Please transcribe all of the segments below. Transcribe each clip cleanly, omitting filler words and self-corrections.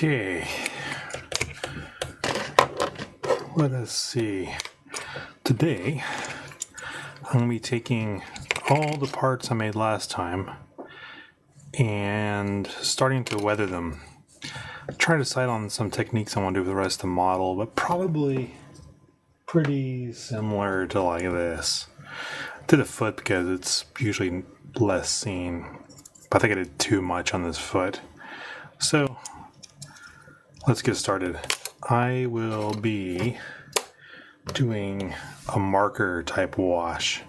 Okay, let us see. Today, I'm going to be taking all the parts I made last time and starting to weather them. Try to decide on some techniques I want to do with the rest of the model, but probably pretty similar to like this. I did a foot because it's usually less seen, but I think I did too much on this foot. So, let's get started. I will be doing a marker type wash,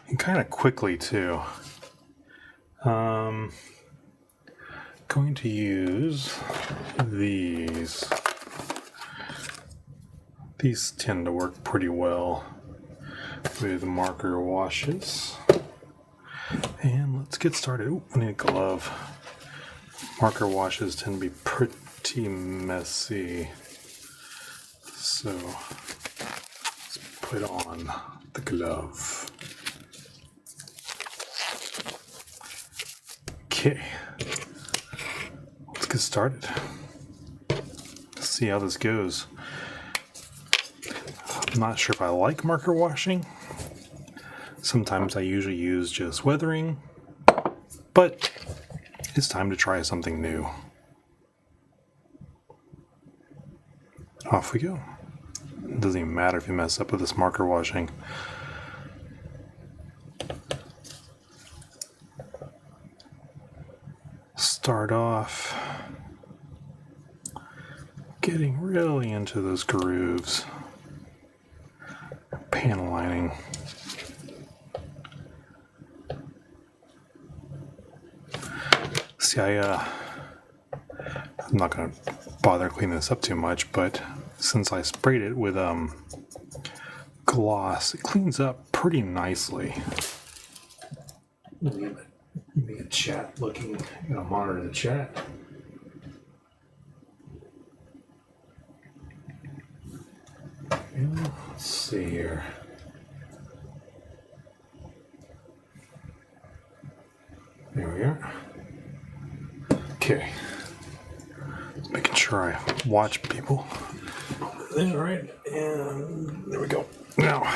and kind of quickly too. Going to use these. These tend to work pretty well with marker washes. And let's get started. Ooh, I need a glove. Marker washes tend to be pretty messy. So let's put on the glove. Okay. Let's get started. Let's see how this goes. I'm not sure if I like marker washing. Sometimes I usually use just weathering, but it's time to try something new. Off we go. It doesn't even matter if you mess up with this marker washing. Start off getting really into those grooves. Panel lining. See, I'm not going to bother cleaning this up too much, but since I sprayed it with gloss, it cleans up pretty nicely. Let me get chat looking. I'm going to monitor the chat. Let's see here. There we are. Okay. Making sure I watch people. All right, and there we go. Now,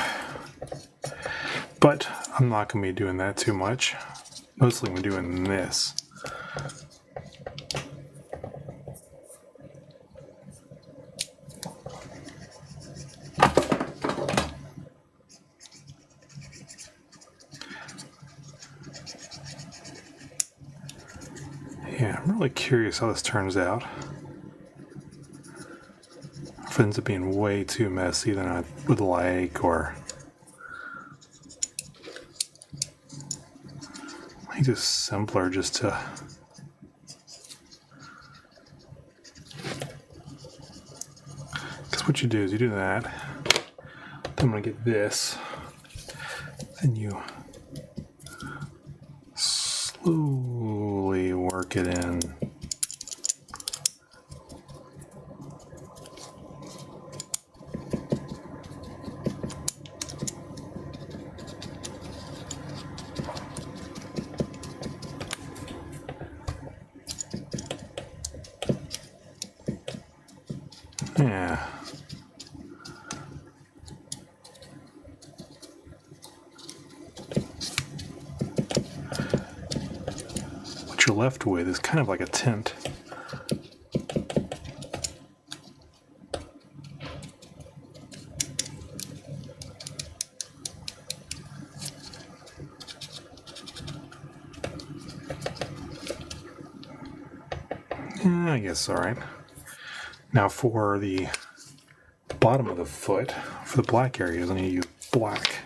but I'm not going to be doing that too much. Mostly I'm doing this. Yeah, I'm really curious how this turns out. If it ends up being way too messy than I would like, or I think it's simpler just to because what you do is you do that. Then I'm gonna get this, then you slowly work it in. Yeah. What you're left with is kind of like a tint. Yeah, I guess all right. Now for the bottom of the foot, for the black areas, I need to use black.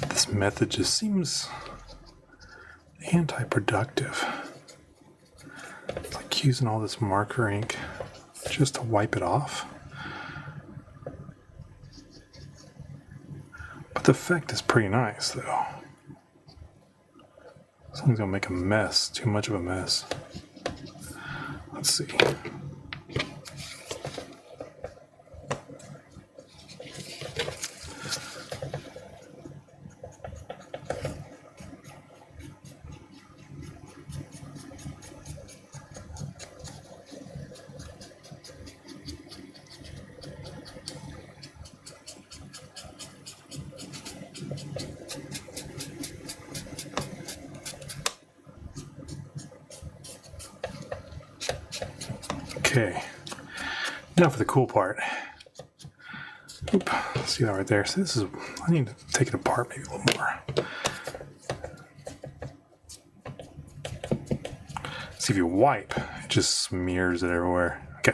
This method just seems anti-productive. It's like using all this marker ink just to wipe it off. But the effect is pretty nice, though. Something's gonna make a mess, too much of a mess. Let's see. Okay, now for the cool part. Oop, see that right there? So this is, I need to take it apart maybe a little more. See, if you wipe, it just smears it everywhere. Okay,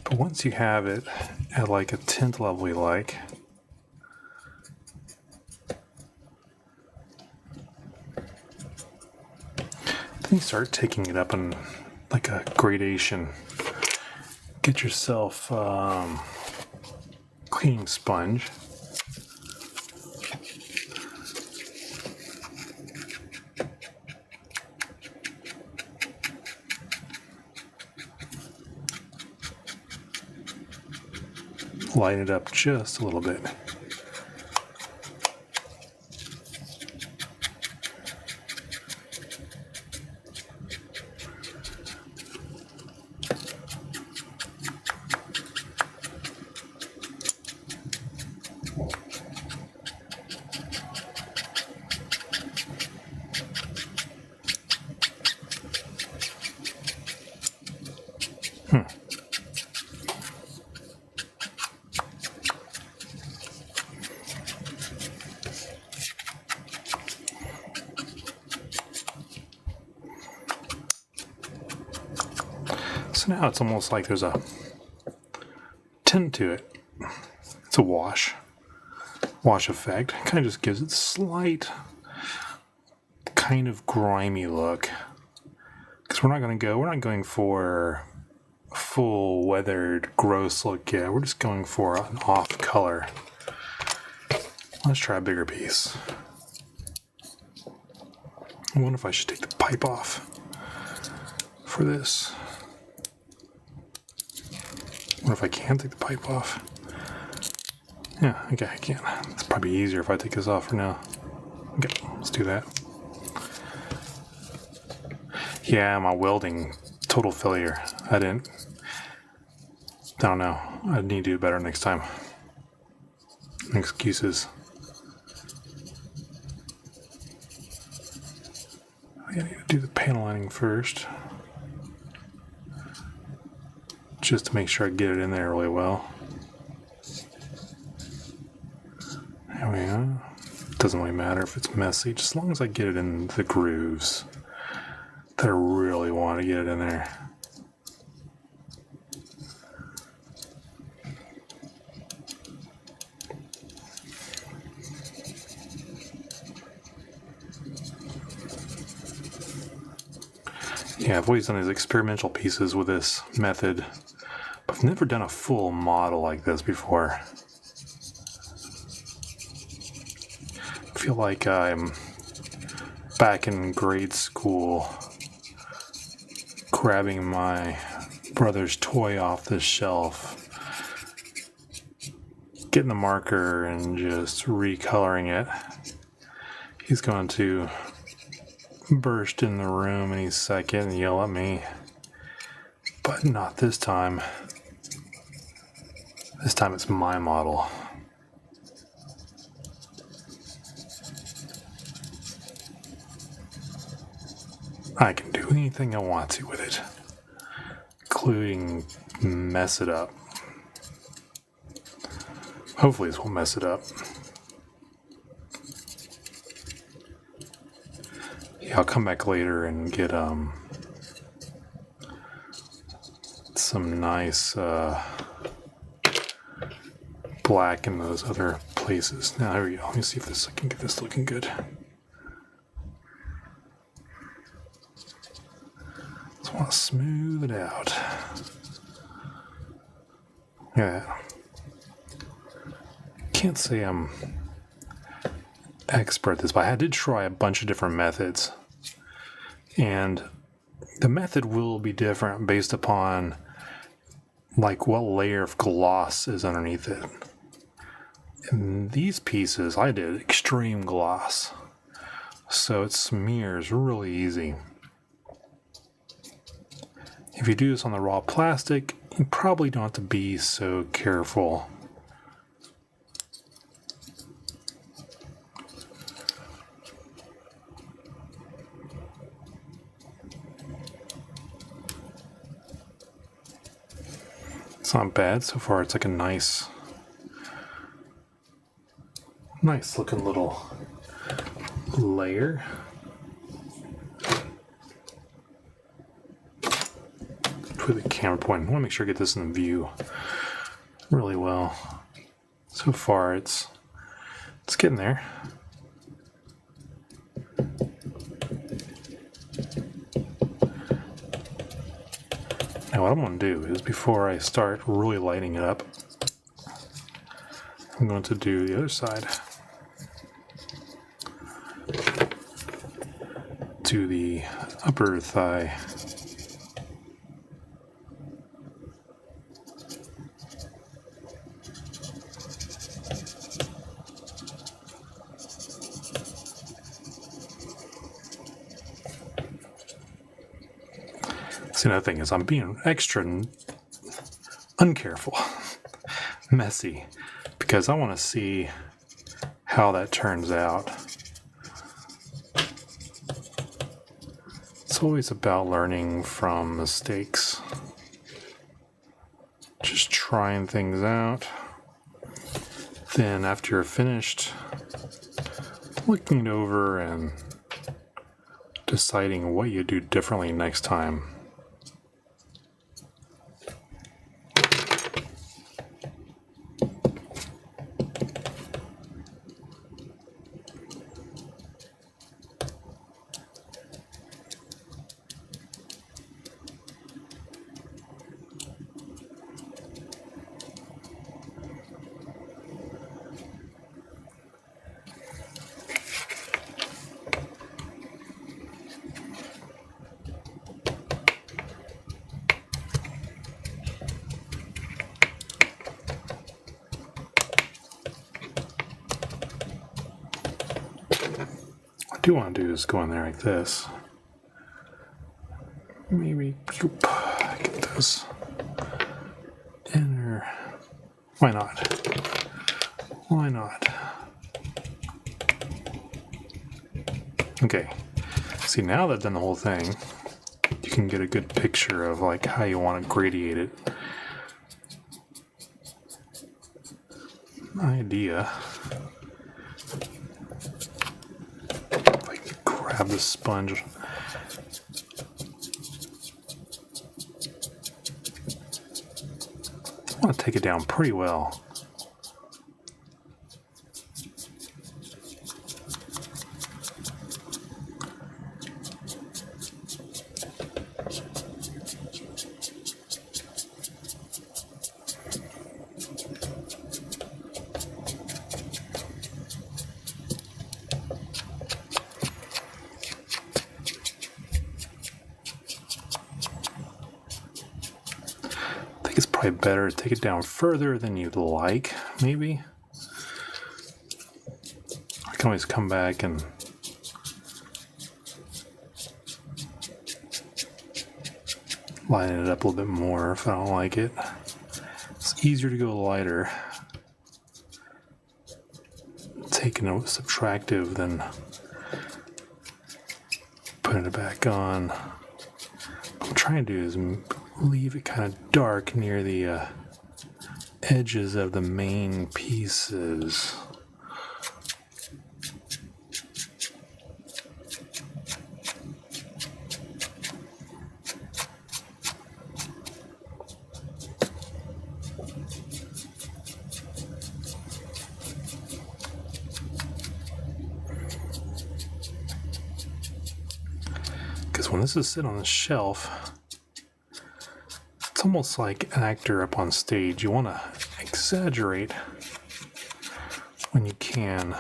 but once you have it at like a tint level you like, then you start taking it up in like a gradation. Get yourself cleaning sponge. Lighten it up just a little bit. So now it's almost like there's a tint to it. It's a wash effect. Kind of just gives it a slight kind of grimy look. Because we're not going for a full weathered, gross look yet. We're just going for an off color. Let's try a bigger piece. I wonder if I should take the pipe off for this. What if I can take the pipe off? Yeah, okay, I can. It's probably easier if I take this off for now. Okay, let's do that. Yeah, my welding, total failure. I don't know. I need to do better next time. Excuses. I need to do the panel lining first. Just to make sure I get it in there really well. There we go. Doesn't really matter if it's messy, just as long as I get it in the grooves that I really want to get it in there. Yeah, I've always done these experimental pieces with this method. I've never done a full model like this before. I feel like I'm back in grade school grabbing my brother's toy off the shelf, getting the marker and just recoloring it. He's going to burst in the room any second and yell at me, but not this time. This time it's my model. I can do anything I want to with it, including mess it up. Hopefully this won't mess it up. Yeah, I'll come back later and get some nice black in those other places. Now, here we go. Let me see if I can get this looking good. Just want to smooth it out. Yeah. Can't say I'm expert at this, but I did try a bunch of different methods. And the method will be different based upon like what layer of gloss is underneath it. In these pieces, I did extreme gloss, so it smears really easy. If you do this on the raw plastic, you probably don't have to be so careful. It's not bad so far. It's like a nice looking little layer. Put the camera point. I want to make sure I get this in the view really well. So far, it's getting there. Now, what I'm going to do is, before I start really lighting it up, I'm going to do the other side. To the upper thigh. See, another thing is I'm being extra uncareful, messy, because I want to see how that turns out. It's always about learning from mistakes. Just trying things out. Then after you're finished, looking it over and deciding what you do differently next time. What I do want to do is go in there like this. Maybe get those in there. Why not? Why not? Okay. See, now that I've done the whole thing, you can get a good picture of like how you want to gradiate it. Idea. If I can grab the sponge. I want to take it down pretty well. It's probably better to take it down further than you'd like, maybe. I can always come back and line it up a little bit more if I don't like it. It's easier to go lighter, taking a subtractive than putting it back on. What I'm trying to do is leave it kind of dark near the edges of the main pieces. Because when this is sitting on the shelf, it's almost like an actor up on stage. You want to exaggerate when you can.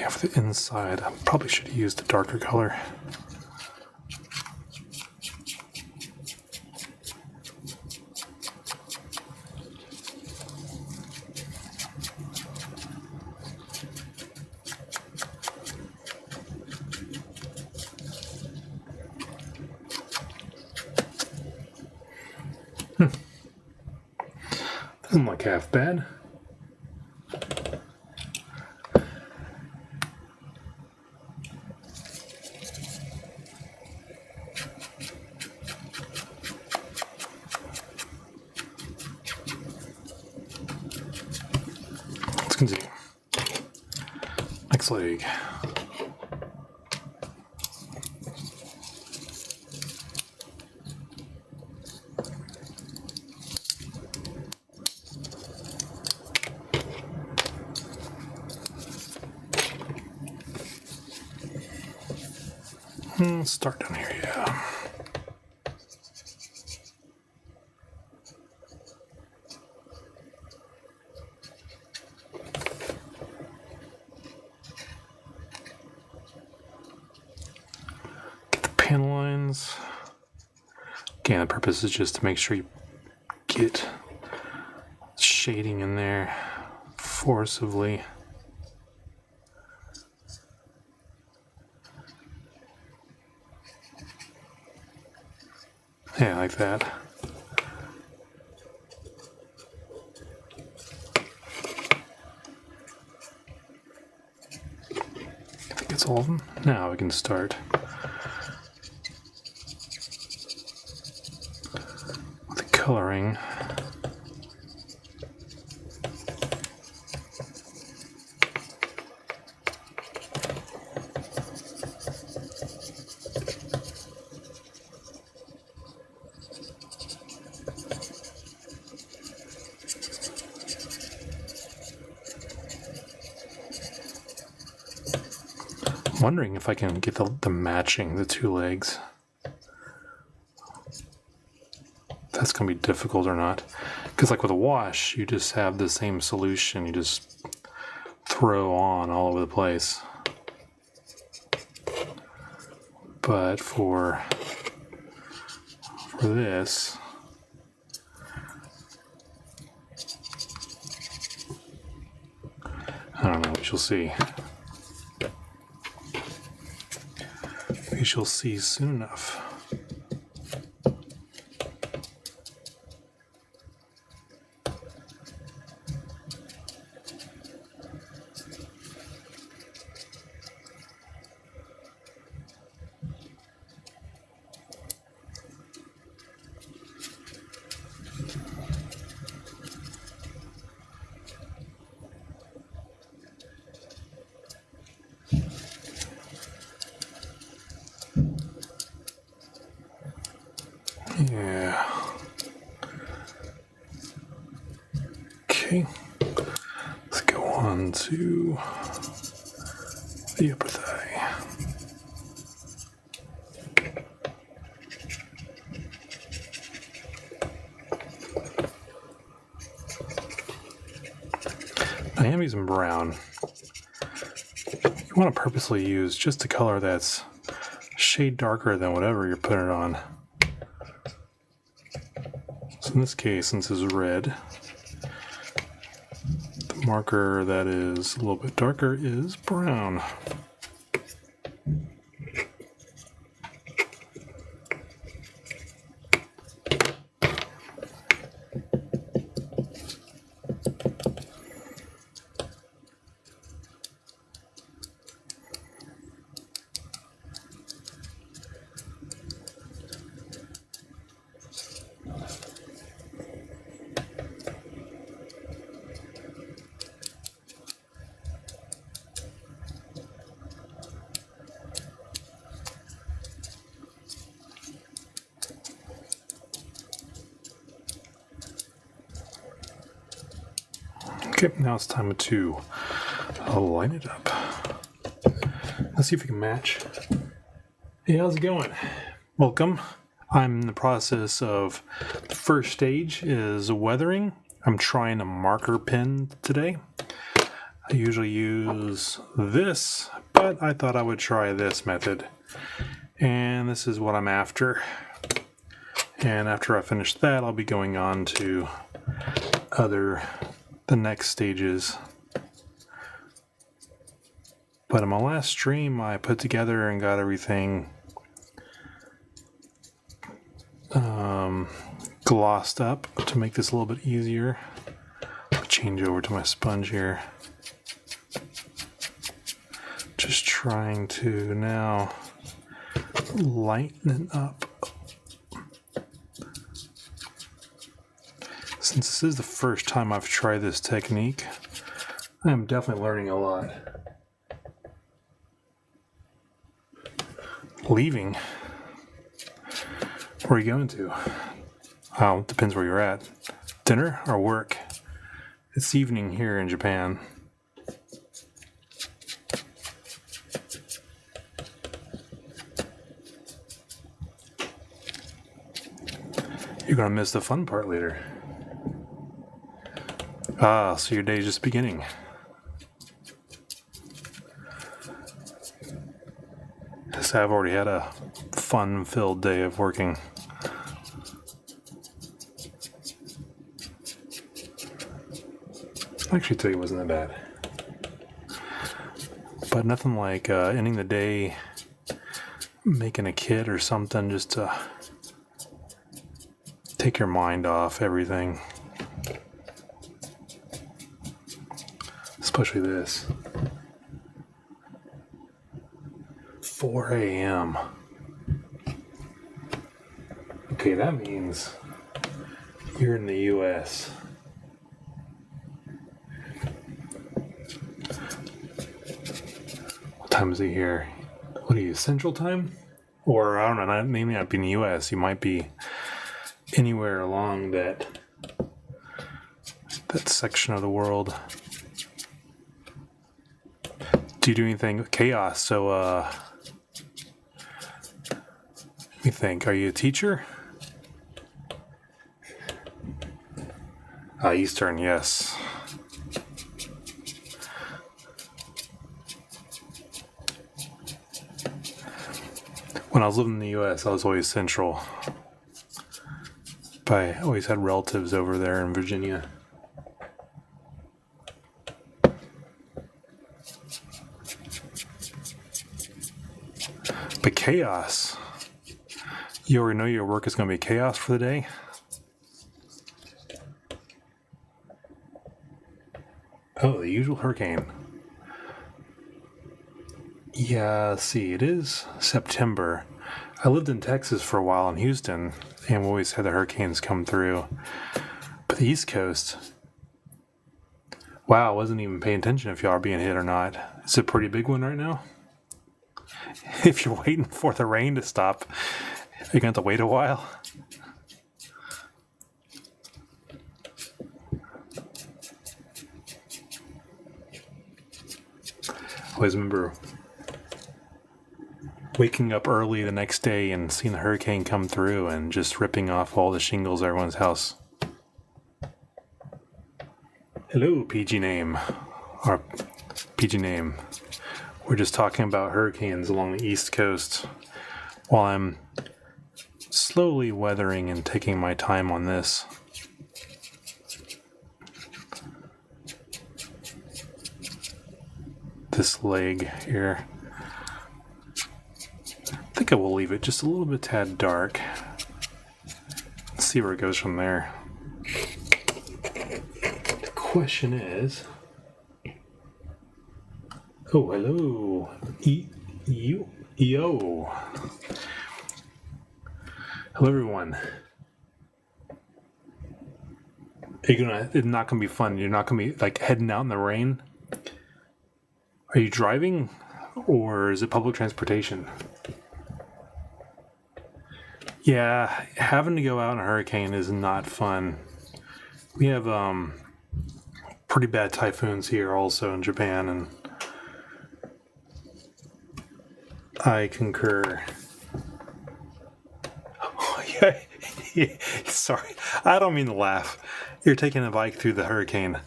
Yeah, for the inside, I probably should have used a darker color. Doesn't look half bad. Let's continue. Next leg. Let's start down here, yeah. Get the pan lines. Again, the purpose is just to make sure you get shading in there forcibly. Yeah, like that. I think it's all of them. Now we can start with the coloring. Wondering if I can get the matching the two legs. That's gonna be difficult or not, because like with a wash you just have the same solution you just throw on all over the place, but for this I don't know, we shall see. We shall see soon enough. Yeah. Okay. Let's go on to the upper thigh. I am using brown. You want to purposely use just a color that's a shade darker than whatever you're putting it on. So in this case, since it's red, the marker that is a little bit darker is brown. Okay, now it's time to line it up. Let's see if we can match. Hey, how's it going? Welcome. I'm in the process of, the first stage is weathering. I'm trying a marker pen today. I usually use this, but I thought I would try this method. And this is what I'm after. And after I finish that, I'll be going on to the next stages. But in my last stream, I put together and got everything glossed up to make this a little bit easier. I'll change over to my sponge here. Just trying to now lighten it up. Since this is the first time I've tried this technique, I'm definitely learning a lot. Leaving? Where are you going to? Oh, it depends where you're at. Dinner or work? It's evening here in Japan. You're gonna miss the fun part later. Ah, so your day's just beginning. I've already had a fun-filled day of working. Actually, today wasn't that bad. But nothing like ending the day making a kit or something just to take your mind off everything. Especially this. 4 a.m. Okay, that means you're in the U.S. What time is it here? What are you, Central Time? Or, I don't know, maybe not be in the U.S. You might be anywhere along that section of the world. Do you do anything with chaos? So, let me think. Are you a teacher? Eastern, yes. When I was living in the U.S., I was always Central. But I always had relatives over there in Virginia. But chaos. You already know your work is going to be chaos for the day? Oh, the usual hurricane. Yeah, see, it is September. I lived in Texas for a while in Houston, and we always had the hurricanes come through. But the East Coast, wow, I wasn't even paying attention if y'all are being hit or not. It's a pretty big one right now. If you're waiting for the rain to stop, you're going to have to wait a while. I always remember waking up early the next day and seeing the hurricane come through and just ripping off all the shingles of everyone's house. Hello, PG name. Or PG name. We're just talking about hurricanes along the East Coast while I'm slowly weathering and taking my time on this. This leg here. I think I will leave it just a little bit tad dark. Let's see where it goes from there. The question is... Oh, hello. Yo. Hello, everyone. It's not going to be fun. You're not going to be like heading out in the rain. Are you driving or is it public transportation? Yeah, having to go out in a hurricane is not fun. We have pretty bad typhoons here also in Japan, and I concur. Oh, yeah. Sorry, I don't mean to laugh. You're taking a bike through the hurricane.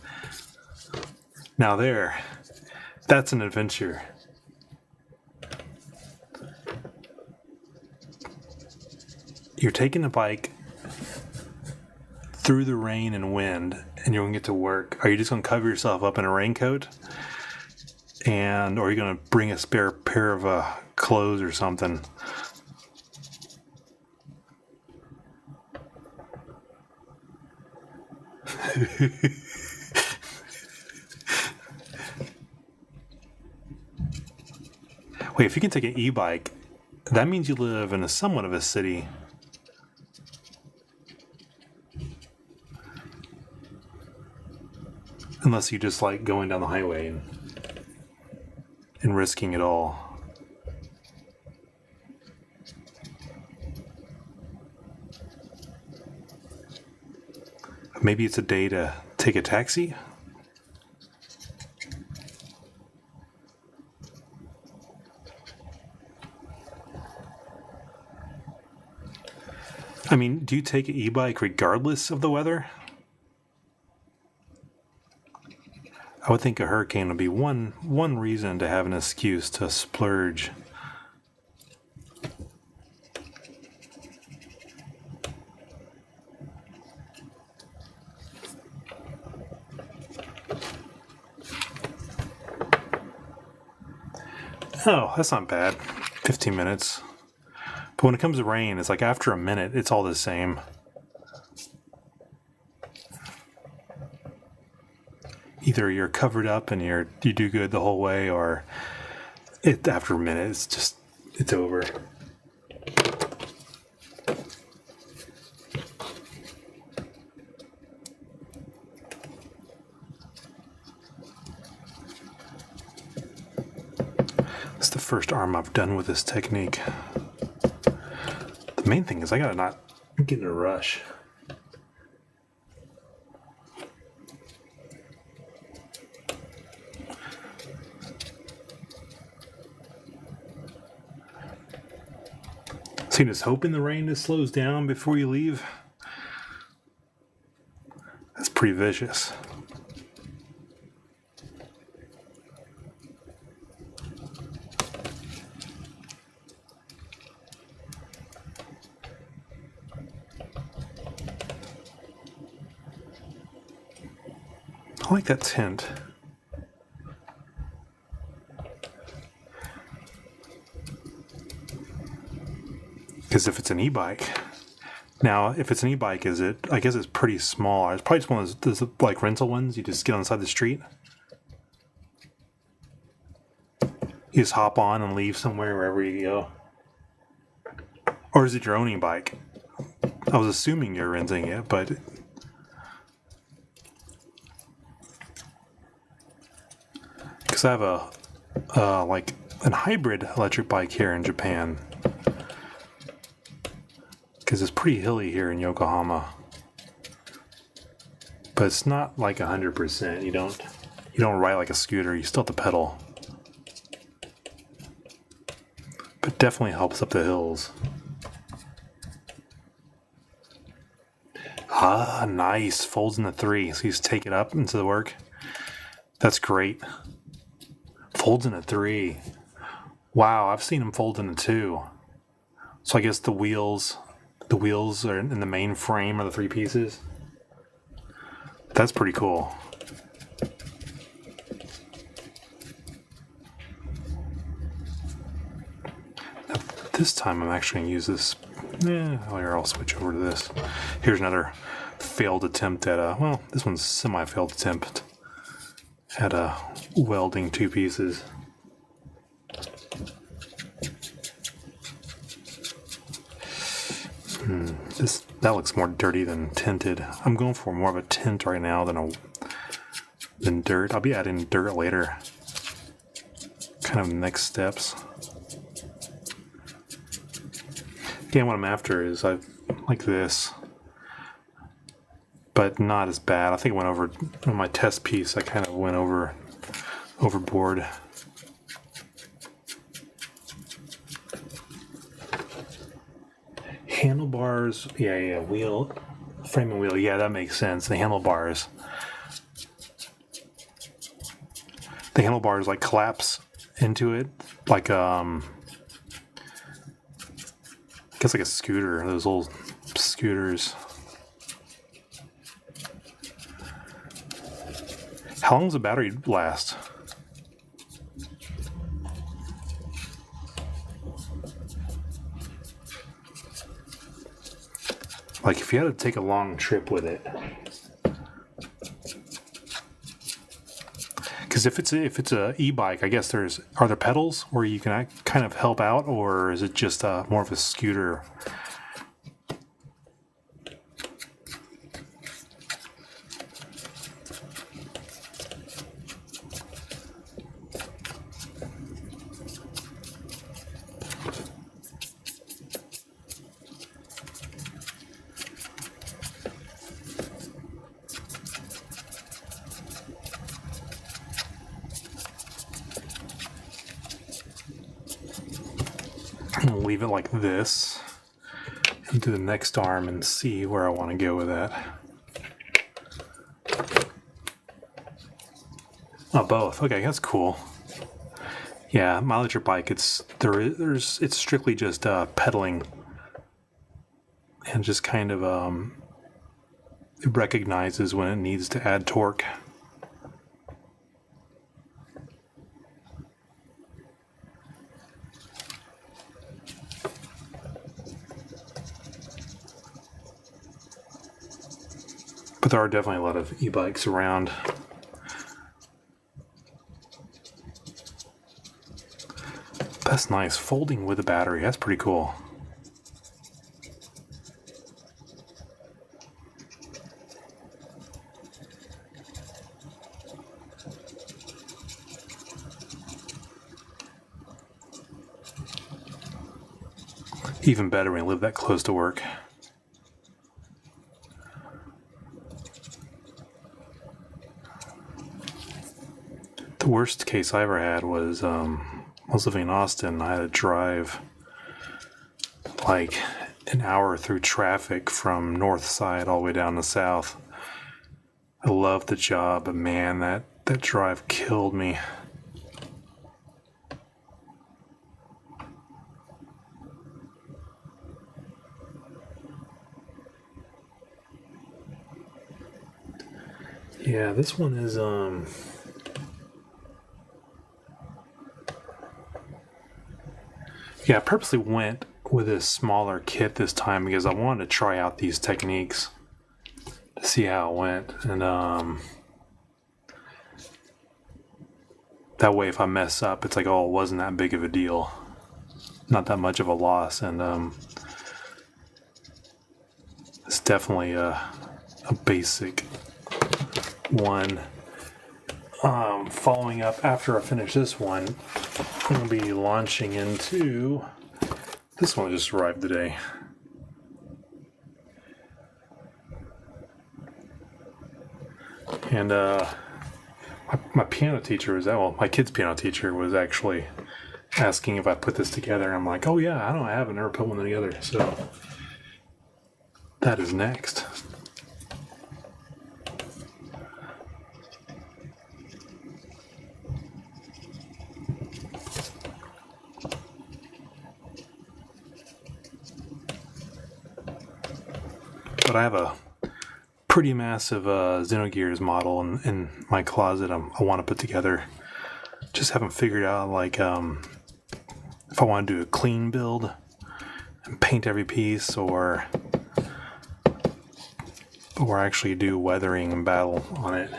Now that's an adventure. You're taking a bike through the rain and wind, and you're going to get to work. Are you just going to cover yourself up in a raincoat? Or are you going to bring a spare pair of clothes or something? Wait, if you can take an e-bike, that means you live in somewhat of a city. Unless you just like going down the highway and risking it all. Maybe it's a day to take a taxi? I mean, do you take an e-bike regardless of the weather? I would think a hurricane would be one reason to have an excuse to splurge. Oh, that's not bad. 15 minutes. But when it comes to rain, it's like after a minute, it's all the same. Either you're covered up and you do good the whole way, or after a minute, it's over. It's the first arm I've done with this technique. The main thing is I gotta not get in a rush. So you just hoping the rain just slows down before you leave? That's pretty vicious. I like that tint. Because if it's an e-bike, now if it's an e-bike, I guess it's pretty small. It's probably just one of those like rental ones. You just get on the side of the street. You just hop on and leave somewhere wherever you go. Or is it your own e-bike? I was assuming you're renting it, but because I have a hybrid electric bike here in Japan. Because it's pretty hilly here in Yokohama, but it's not like 100%. You don't ride like a scooter. You still have to pedal, but definitely helps up the hills. Ah, nice. Folds into 3, so you just take it up into the work. That's great. Folds into 3. Wow, I've seen them fold into 2. So I guess the wheels are in the main frame are the 3 pieces. That's pretty cool. Now, this time I'm actually going to use this. Here, I'll switch over to this. Here's another failed attempt at this one's semi-failed attempt at welding 2 pieces. That looks more dirty than tinted. I'm going for more of a tint right now than dirt. I'll be adding dirt later. Kind of next steps. Again, what I'm after is I like this, but not as bad. I think I went over on my test piece. I kind of went overboard. Handlebars, yeah, wheel, frame and wheel, yeah, that makes sense. The handlebars. the handlebars like collapse into it, like I guess like a scooter. Those old scooters. How long does the battery last? Like if you had to take a long trip with it. Because if it's a e-bike, I guess are there pedals where you can kind of help out, or is it just more of a scooter? I'm gonna leave it like this and do the next arm and see where I want to go with that. Oh, both. Okay, that's cool. Yeah, my electric bike, it's strictly just pedaling and just kind of it recognizes when it needs to add torque. But there are definitely a lot of e-bikes around. That's nice. Folding with a battery. That's pretty cool. Even better when you live that close to work. The worst case I ever had was I was living in Austin. I had to drive like an hour through traffic from north side all the way down to south. I loved the job, but man, that drive killed me. Yeah, this one is yeah, I purposely went with a smaller kit this time because I wanted to try out these techniques to see how it went, and that way if I mess up, it's like, oh, it wasn't that big of a deal, not that much of a loss. And it's definitely a basic one. Following up after I finish this one, I'm going to be launching into this one that just arrived today. And my piano teacher was my kid's piano teacher was actually asking if I put this together. I'm like, oh yeah, I haven't never put one together. So that is next. But I have a pretty massive Xenogears model in my closet I want to put together. Just haven't figured out if I want to do a clean build and paint every piece, or actually do weathering and battle on it.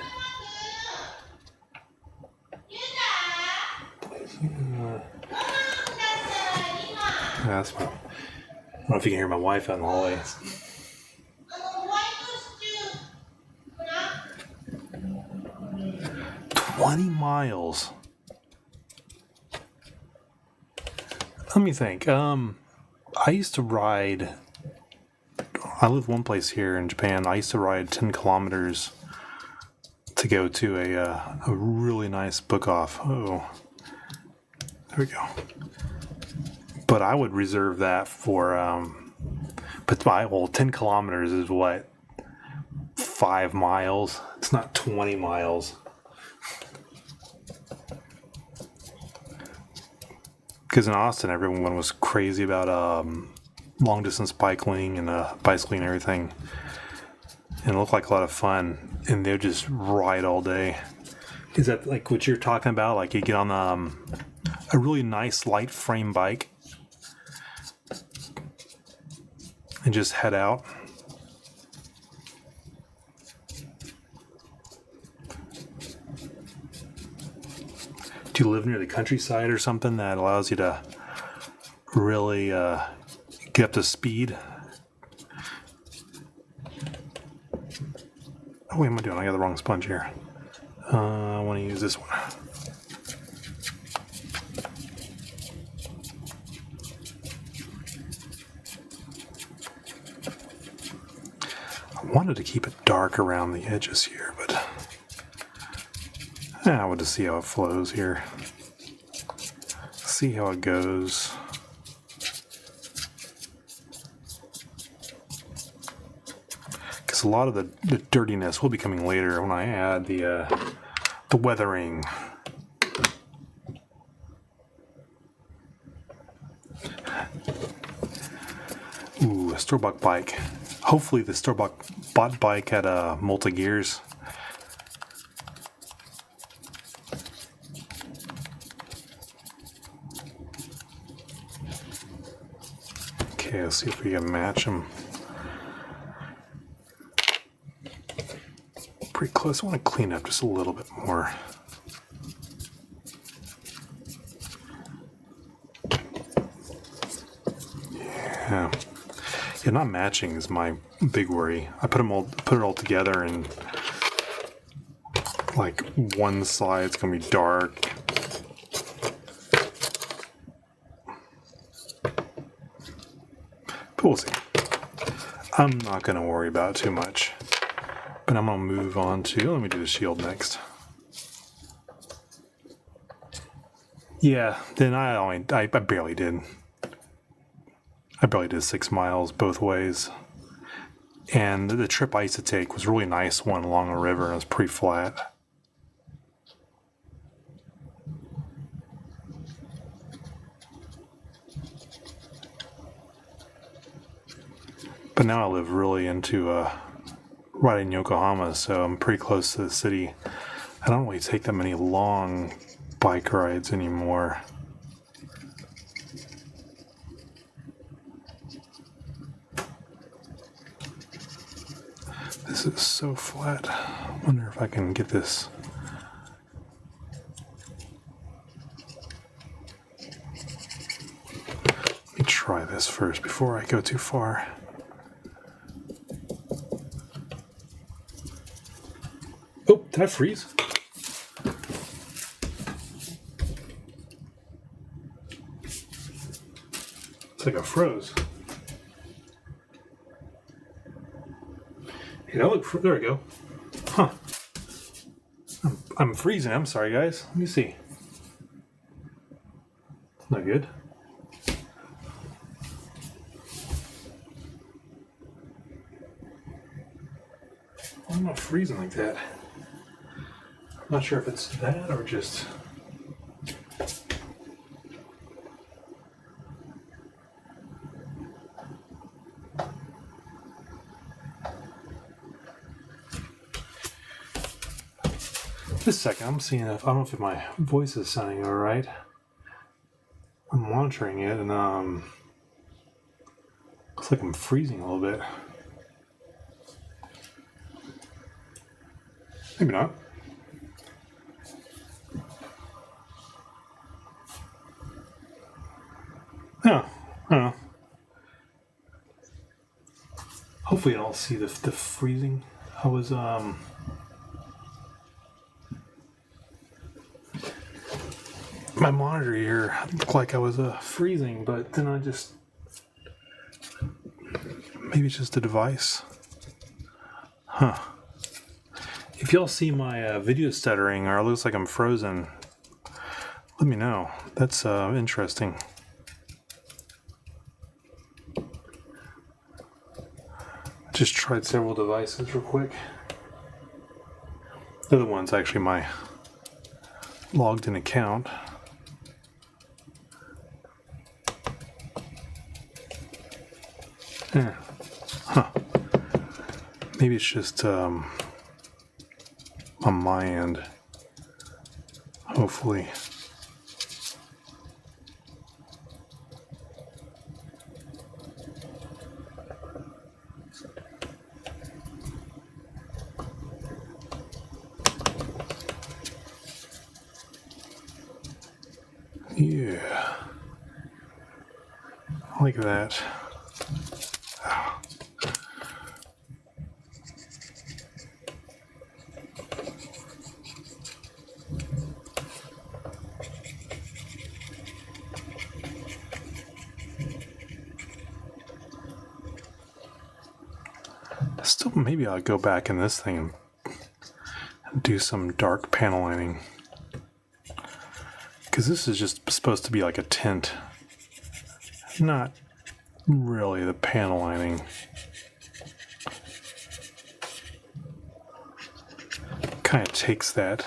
That's I don't know if you can hear my wife out in the hallway. 20 miles. Let me think. I used to ride. I lived one place here in Japan. I used to ride 10 kilometers to go to a really nice book off. Oh, there we go. But I would reserve that for. But 10 kilometers is what? 5 miles. It's not 20 miles. Because in Austin, everyone was crazy about long distance bicycling and bicycling and everything. And it looked like a lot of fun. And they would just ride all day. Is that like what you're talking about? Like you get on a really nice light frame bike and just head out? Do you live near the countryside or something that allows you to really get up to speed? Oh, what am I doing? I got the wrong sponge here. I want to use this one. I wanted to keep it dark around the edges here, but I want to see how it flows here. See how it goes. Because a lot of the dirtiness will be coming later when I add the weathering. Ooh, a store-bought bike. Hopefully the store-bought bike had multi-gears. Okay, let's see if we can match them. Pretty close. I want to clean up just a little bit more. Yeah, not matching is my big worry. I put it all together, and like one side's gonna be dark. But we'll see. I'm not gonna worry about it too much. But I'm gonna move on to. Let me do the shield next. Yeah, then I barely did. I barely did 6 miles both ways. And the trip I used to take was a really nice one along a river, and it was pretty flat. But now I live really into right in Yokohama, so I'm pretty close to the city. I don't really take that many long bike rides anymore. This is so flat. I wonder if I can get this. Let me try this first before I go too far. Oh, did I freeze? It's like I froze. Hey, there we go. Huh. I'm freezing. I'm sorry, guys. Let me see. It's not good. I'm not freezing like that. I'm not sure if it's that or just... Just a second, I'm seeing if I don't know if my voice is sounding alright. I'm monitoring it, and looks like I'm freezing a little bit. Maybe not. Oh, I don't know. Hopefully I don't see the freezing. I was my monitor here looked like I was freezing, but then I just... Maybe it's just the device. Huh. If y'all see my video stuttering or it looks like I'm frozen, let me know. That's interesting. I just tried several devices real quick. The other one's actually my logged in account. Yeah. Huh. Maybe it's just on my end. Hopefully. Yeah. Like that. Oh. Still, maybe I'll go back in this thing and do some dark panel lining. Because this is just supposed to be like a tint. Not really the panel lining. Kind of takes that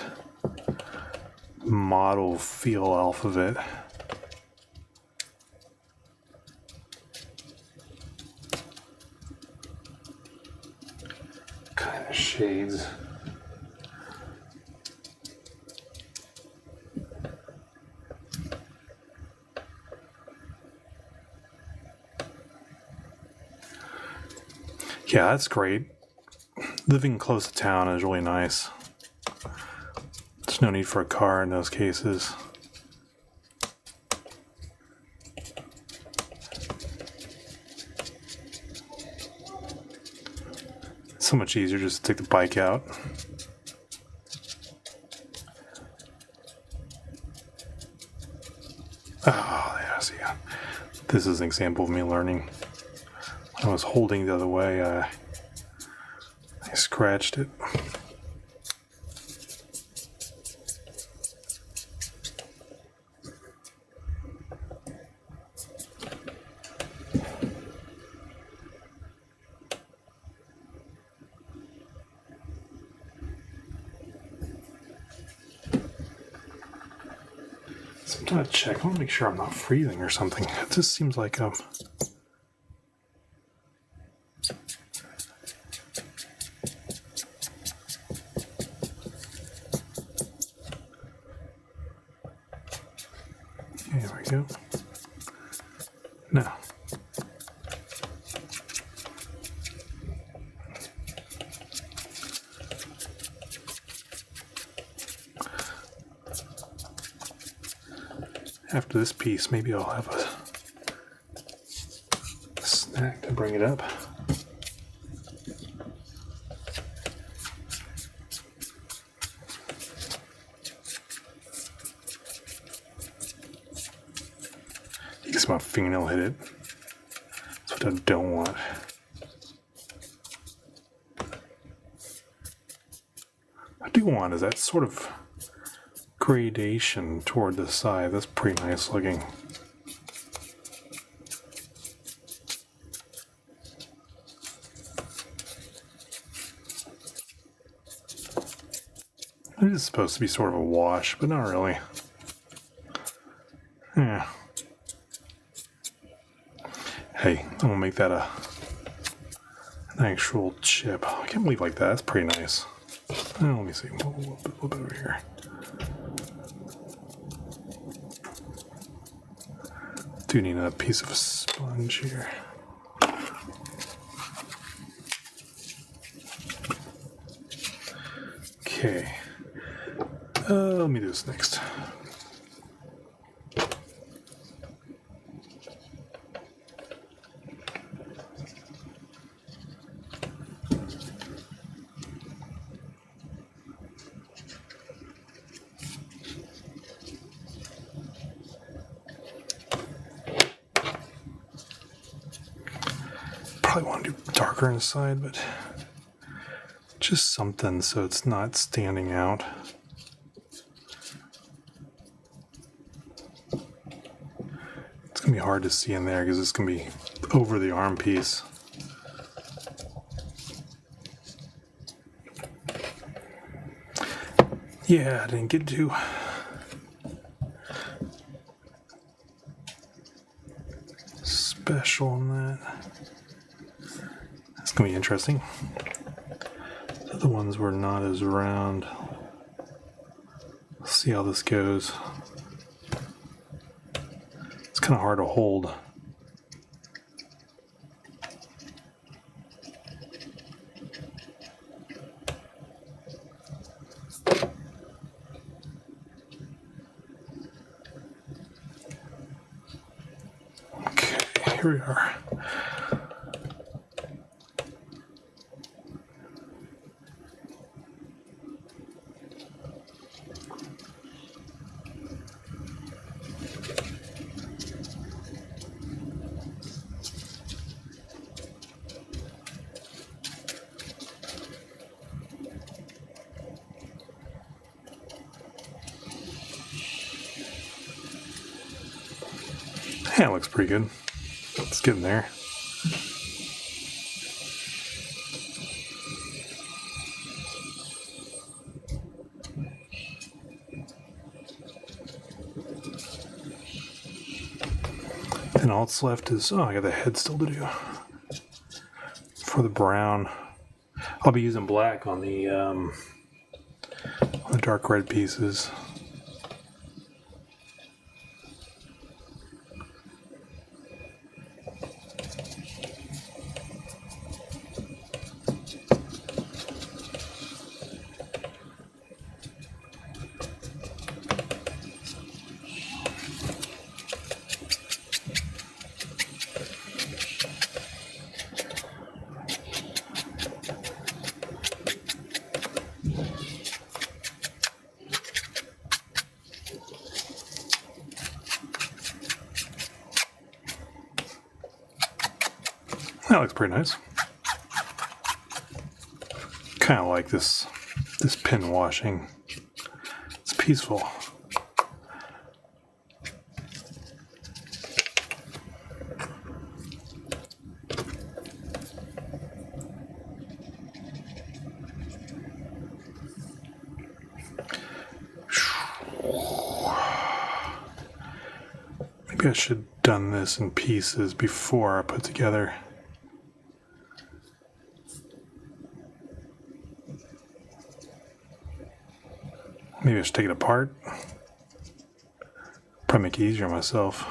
model feel off of it. Kind of shades. Yeah, that's great. Living close to town is really nice. There's no need for a car in those cases. It's so much easier just to take the bike out. Oh, yeah, see. This is an example of me learning. When I was holding the other way, I scratched it. So I'm trying to check. I want to make sure I'm not freezing or something. It just seems like there we go. Now. After this piece, maybe I'll have a snack to bring it up. I guess my fingernail hit it. That's what I don't want. What I do want is that sort of gradation toward the side. That's pretty nice looking. It is supposed to be sort of a wash, but not really. Yeah. Hey, I'm gonna make that an actual chip. I can't believe like that. That's pretty nice. Let me see. A little bit over here. Do need a piece of a sponge here. Okay. Let me do this next. Probably want to do darker inside, but just something so it's not standing out. It's going to be hard to see in there because it's going to be over the arm piece. Yeah, I didn't get too special on that. It's going to be interesting. The other ones were not as round. Let's see how this goes. It's kind of hard to hold. Okay, here we are. Yeah, it looks pretty good. It's getting there. And all that's left is, I got the head still to do. For the brown, I'll be using black on the dark red pieces. That looks pretty nice. Kind of like this pin washing. It's peaceful. Maybe I should have done this in pieces before I put together. Maybe I should take it apart. Probably make it easier on myself.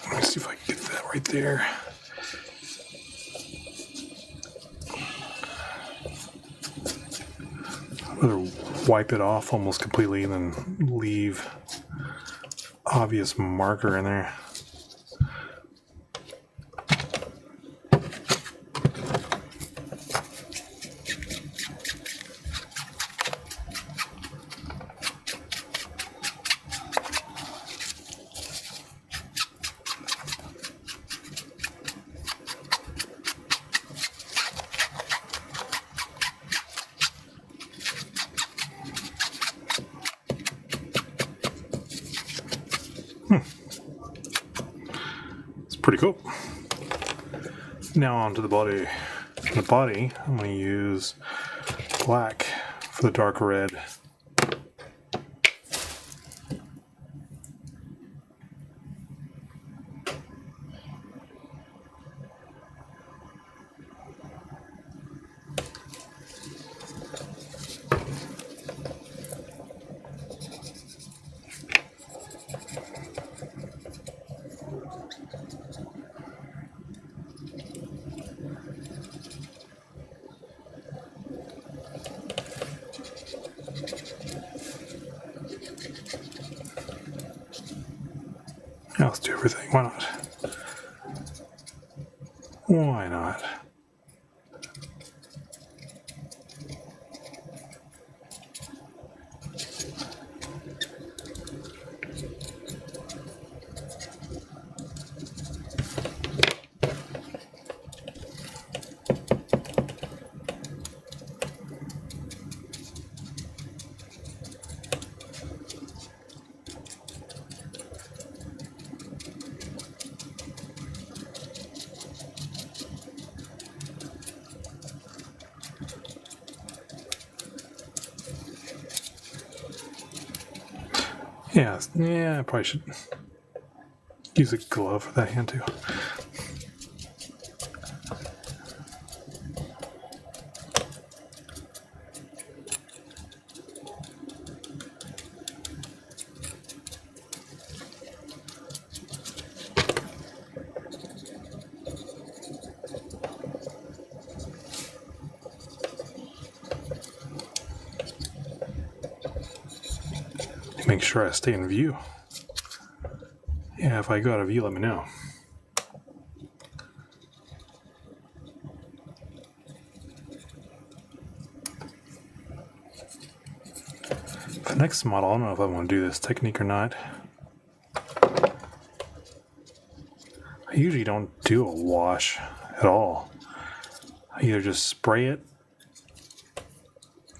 Let's see if I can get that right there. I'd rather wipe it off almost completely and then leave obvious marker in there. It's pretty cool. Now onto the body. The body, I'm going to use black for the dark red. Yeah, let's do everything. Why not? Why not? Yeah, I probably should use a glove for that hand too. Make sure I stay in view. Yeah, if I go out of view, let me know. The next model, I don't know if I want to do this technique or not. I usually don't do a wash at all. I either just spray it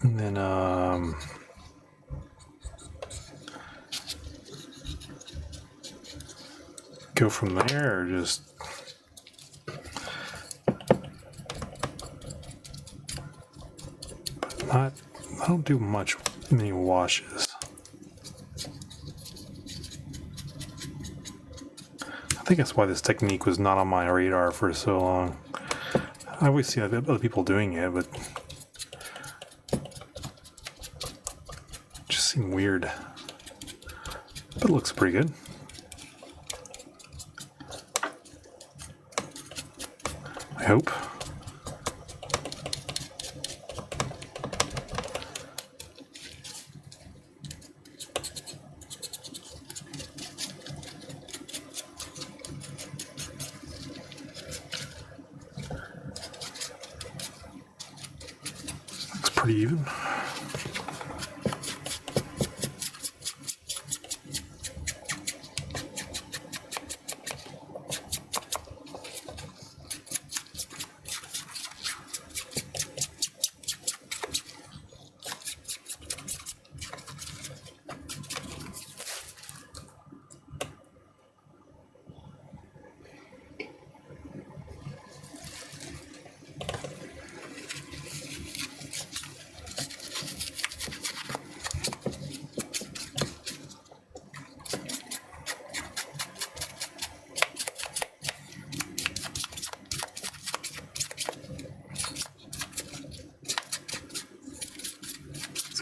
and then go from there, or just I don't do many washes. I think that's why this technique was not on my radar for so long. I always see other people doing it, but it just seemed weird. But it looks pretty good. I hope. Looks pretty even.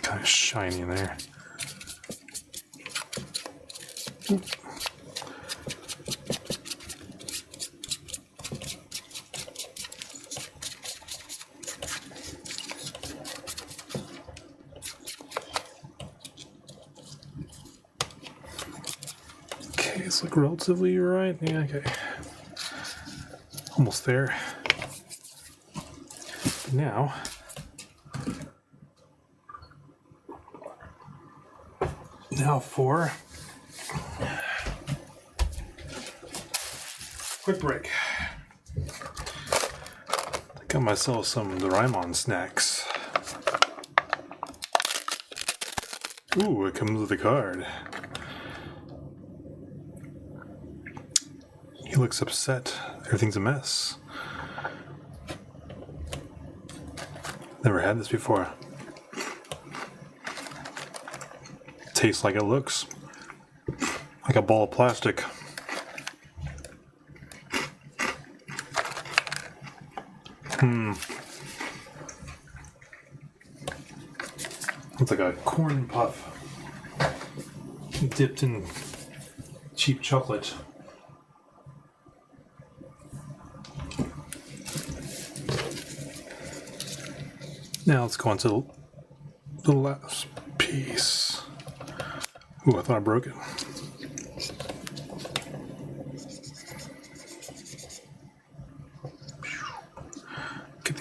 Kind of shiny in there. Okay, it's like relatively right. Yeah, okay. Almost there. Now, for quick break. I got myself some Doraemon snacks. Ooh, it comes with a card. He looks upset. Everything's a mess. Never had this before. Tastes like it looks. Like a ball of plastic. It's like a corn puff dipped in cheap chocolate. Now let's go on to the last piece. Ooh, I thought I broke it.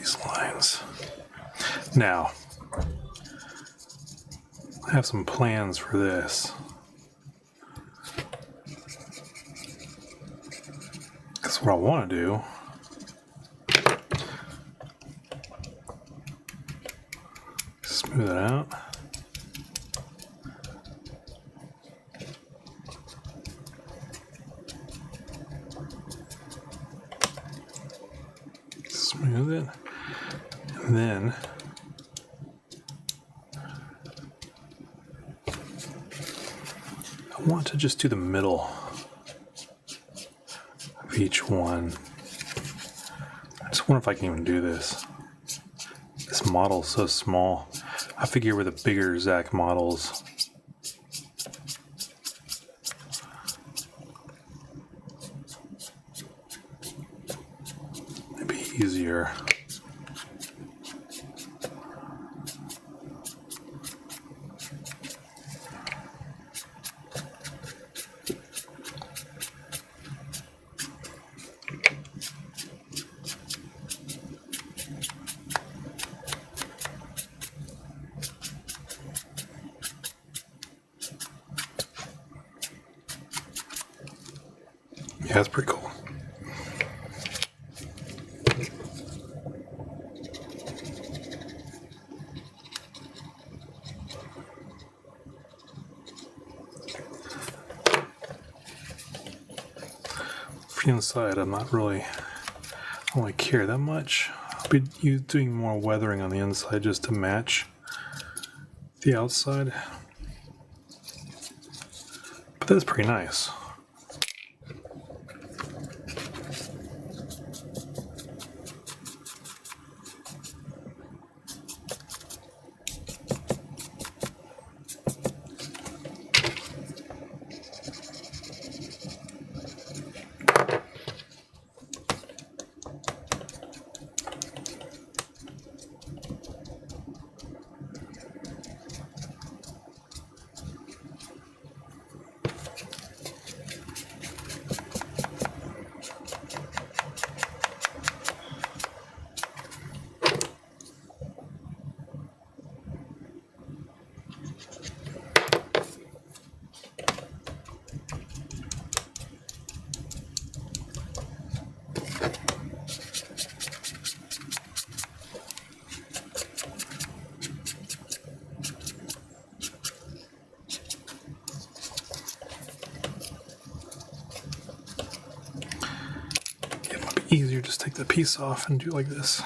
these lines. Now, I have some plans for this. Because what I want to do is smooth it out. Smooth it. And then I want to just do the middle of each one. I just wonder if I can even do this. This model's so small. I figure with the bigger Zac models, it'd be easier. Yeah, that's pretty cool. For the inside, I don't really care that much. I'll be doing more weathering on the inside just to match the outside. But that's pretty nice. Easier, just take the piece off and do like this.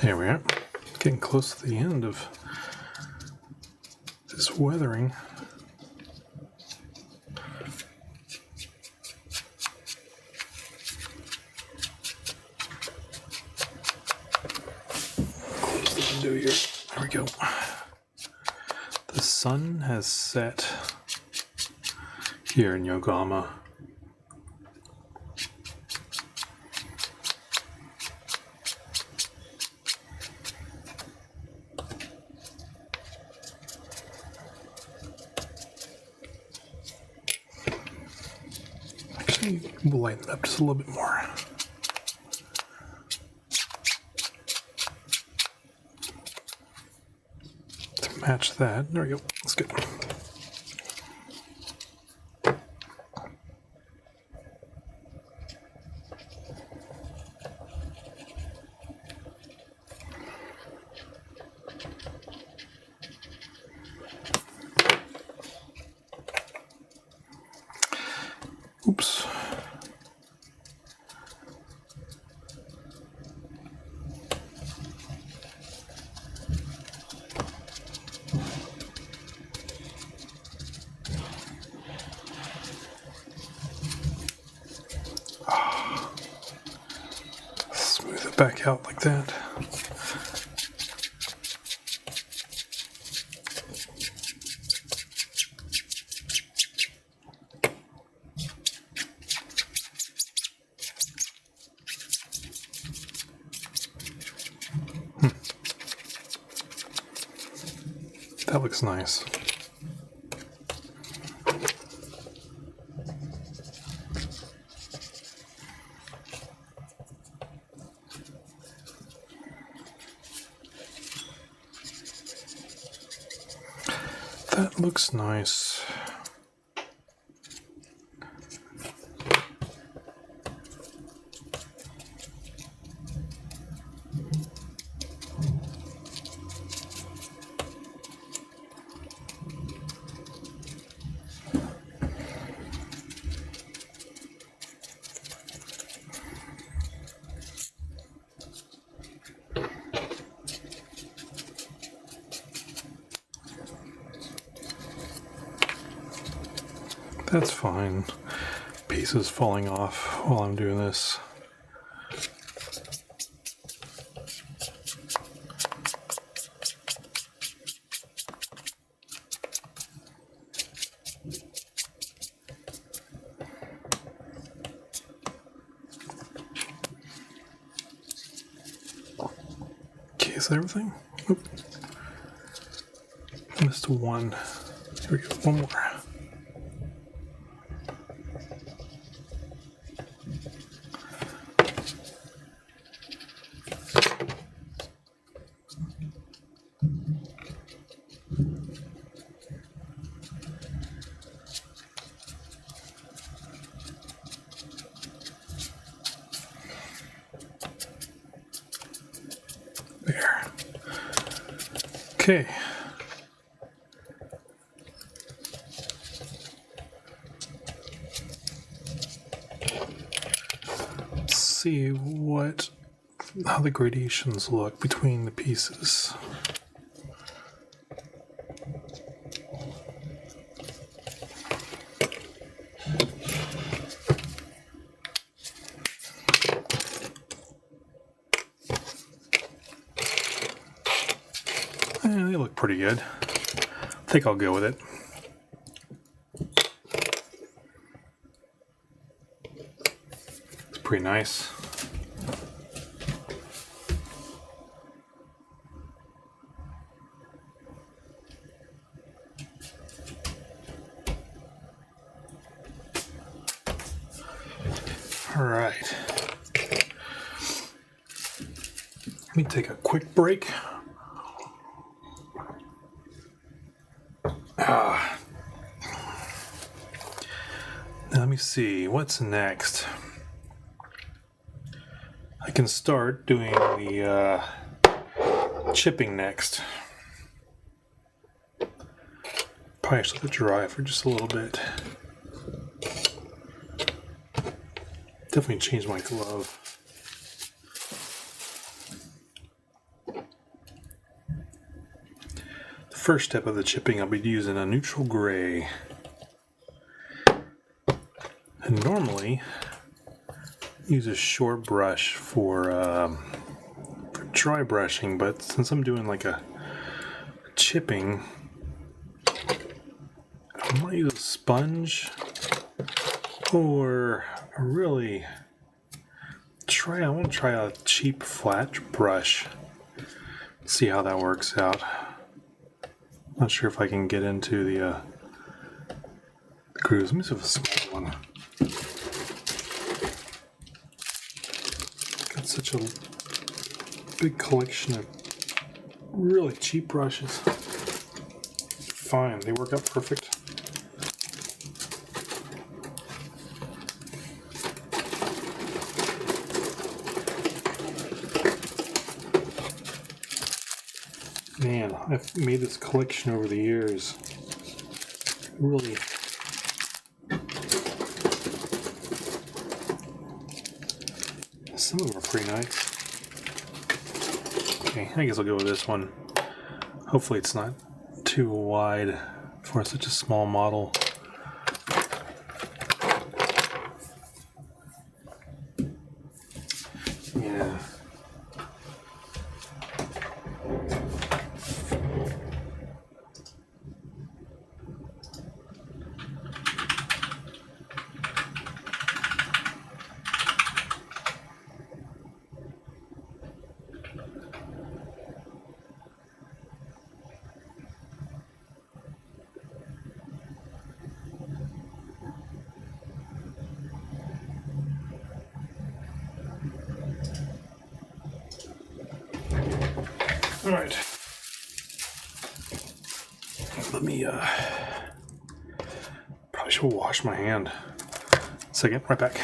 There we are. Getting close to the end of this weathering. Here. There we go. The sun has set here in Yokohama. Actually, we'll lighten it up just a little bit more. Match that. There we go. That's good. Oops. Smooth it back out like that. looks nice. That looks nice. That's fine. Pieces falling off while I'm doing this. Okay, is that everything? Oop. Missed one. Here we go, one more. There. Okay. Let's see how the gradations look between the pieces. They look pretty good. I think I'll go with it. It's pretty nice. All right. Let me take a quick break. Now let me see, what's next? I can start doing the chipping next. Probably actually let it dry for just a little bit. Definitely change my glove. The first step of the chipping, I'll be using a neutral gray. And normally use a short brush for dry brushing, but since I'm doing like a chipping, I might use a sponge or I want to try a cheap flat brush. See how that works out. Not sure if I can get into the grooves. Let me see if a small one. Got such a big collection of really cheap brushes. Fine, they work out perfect. Man, I've made this collection over the years. Really. Some of them are pretty nice. Okay, I guess I'll go with this one. Hopefully it's not too wide for such a small model. Yeah. All right. Let me, probably should wash my hand. Second, right back.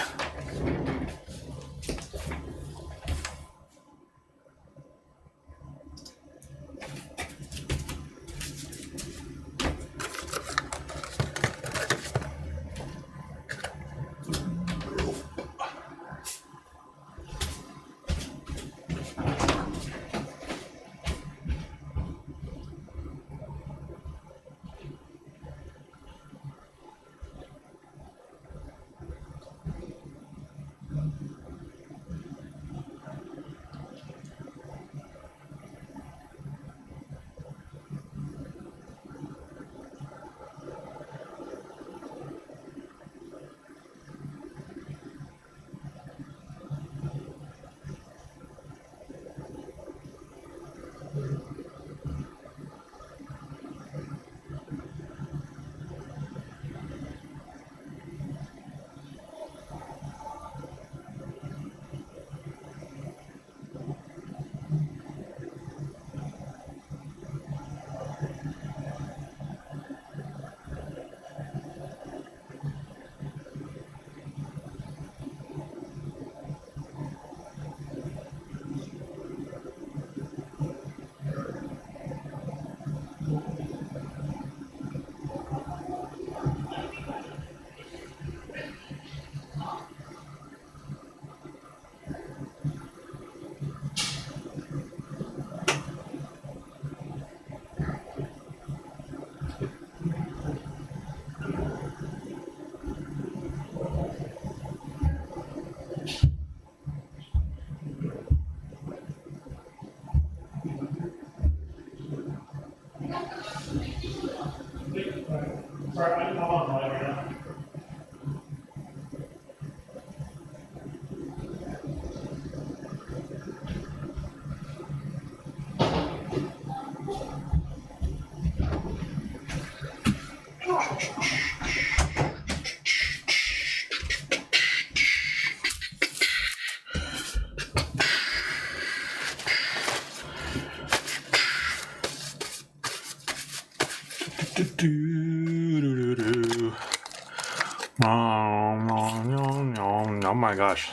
Oh my gosh.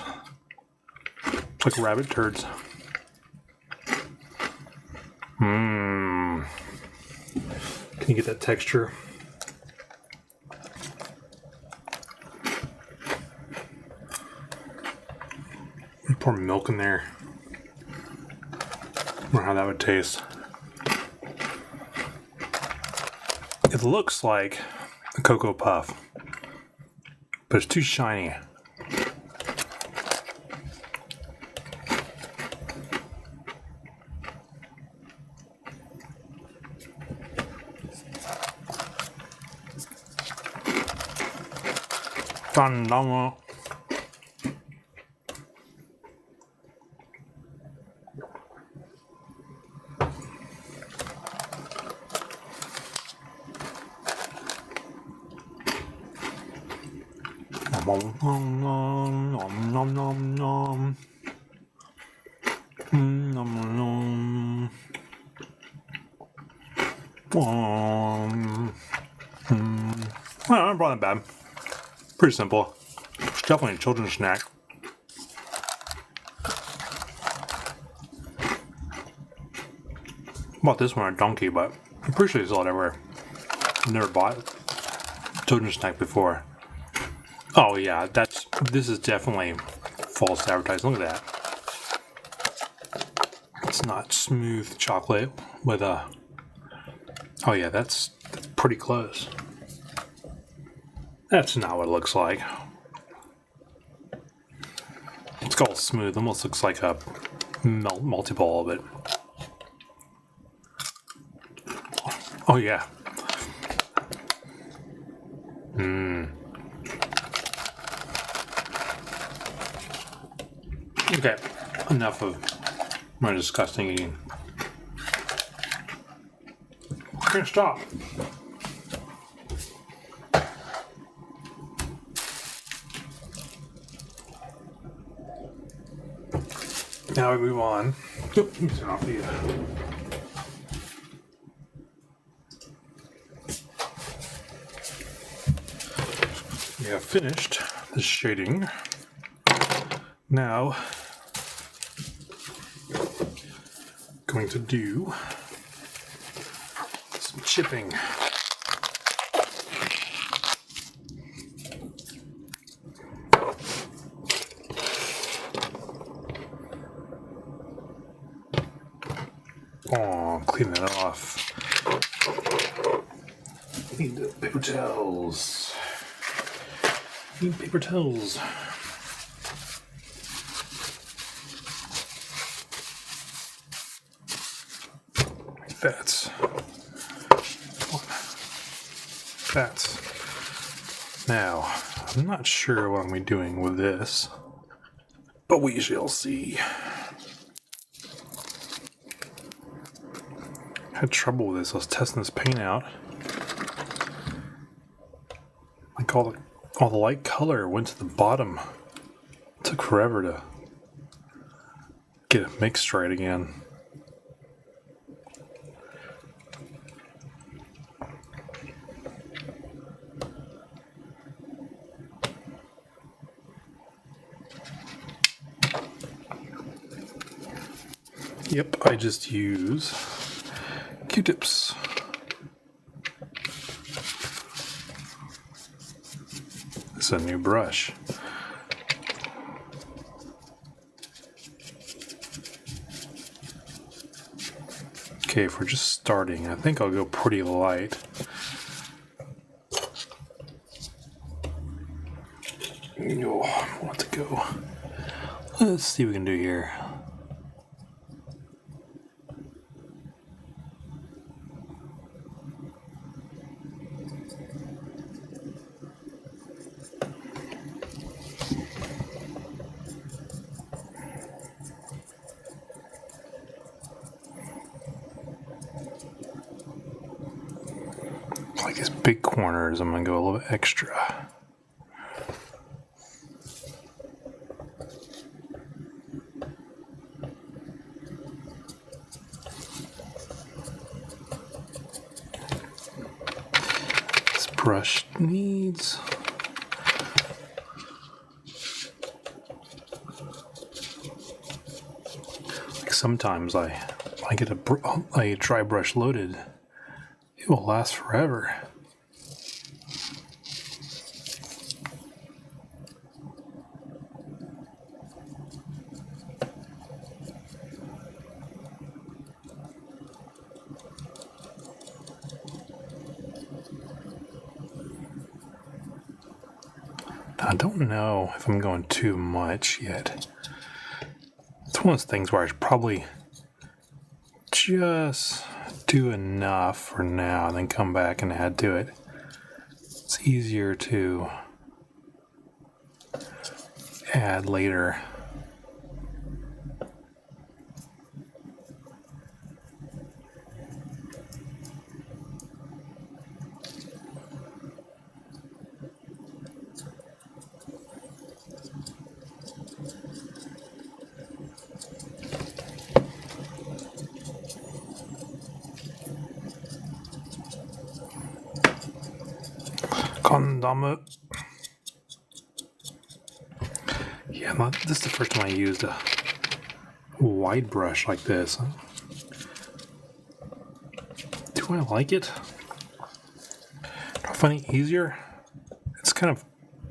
It's like rabbit turds. Can you get that texture? Pour milk in there. I wonder how that would taste. It looks like a Cocoa Puff, but it's too shiny. Dun. Well, not that bad. Pretty simple. It's definitely a children's snack. Bought this one at Donkey, but I'm pretty sure they sell it everywhere. I've never bought a children's snack before. Oh yeah, this is definitely false advertising. Look at that. It's not smooth chocolate with a... Oh yeah, that's pretty close. That's not what it looks like. It's all smooth. Almost looks like a multi-ball of it. Oh yeah. Okay, enough of my disgusting eating. I can't stop. Now we move on. Let me turn off the finished the shading. Now, going to do some chipping. Oh, clean that off. Need the paper towels. Need paper towels. Like that. That. Now, I'm not sure what I'm doing with this, but we shall see. Had trouble with this. I was testing this paint out. Like all the light color went to the bottom. It took forever to get it mixed right again. Yep, I just use Q-tips. This is a new brush. Okay, if we're just starting, I think I'll go pretty light. Oh, I want to go. Let's see what we can do here. Like these big corners, I'm going to go a little bit extra. This brush needs... Like sometimes I get a dry brush loaded. It will last forever. I don't know if I'm going too much yet. It's one of those things where I should probably just do enough for now and then come back and add to it. It's easier to add later. Condom. Yeah, this is the first time I used a wide brush like this. Do I like it? Do I find it easier? It's kind of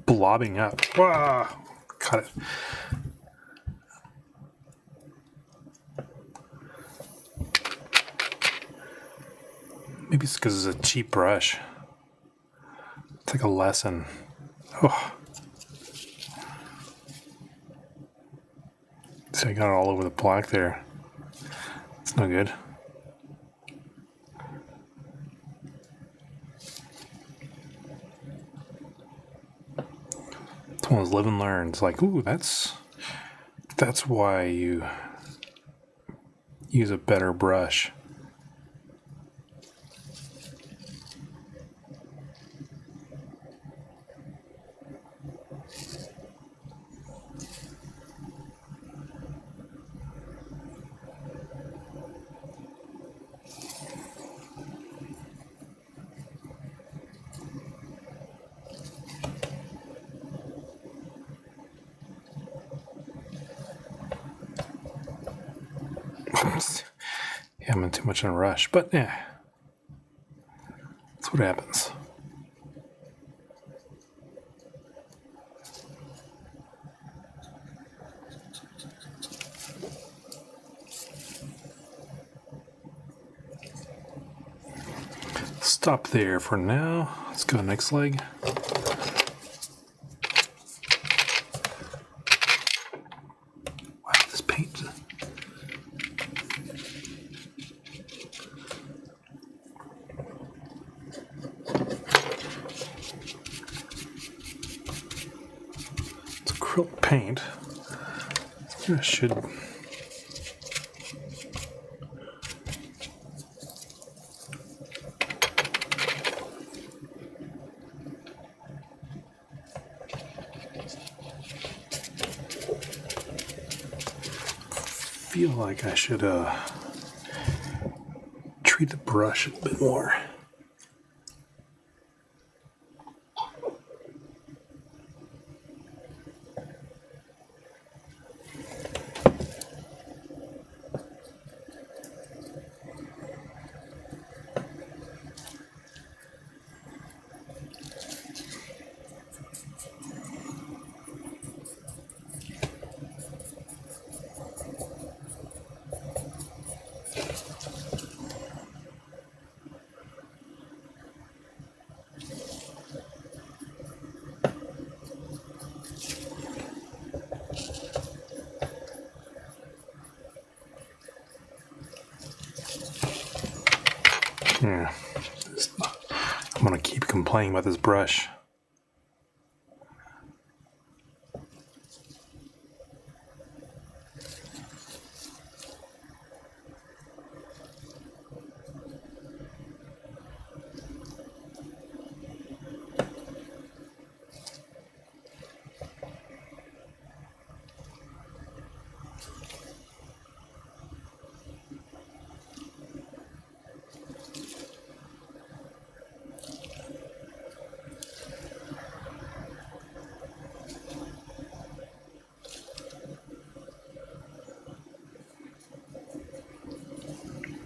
blobbing up. Ah, cut it. Maybe it's because it's a cheap brush. It's like a lesson. Oh. So I got it all over the black there. It's no good. It's one of those live and learn. It's like, ooh, that's why you use a better brush. Yeah, I'm in too much in a rush, but yeah, that's what happens. Stop there for now. Let's go next leg. Wow, this paint. It's acrylic paint. I should. Feel like I should treat the brush a bit more. Yeah, I'm gonna keep complaining about this brush.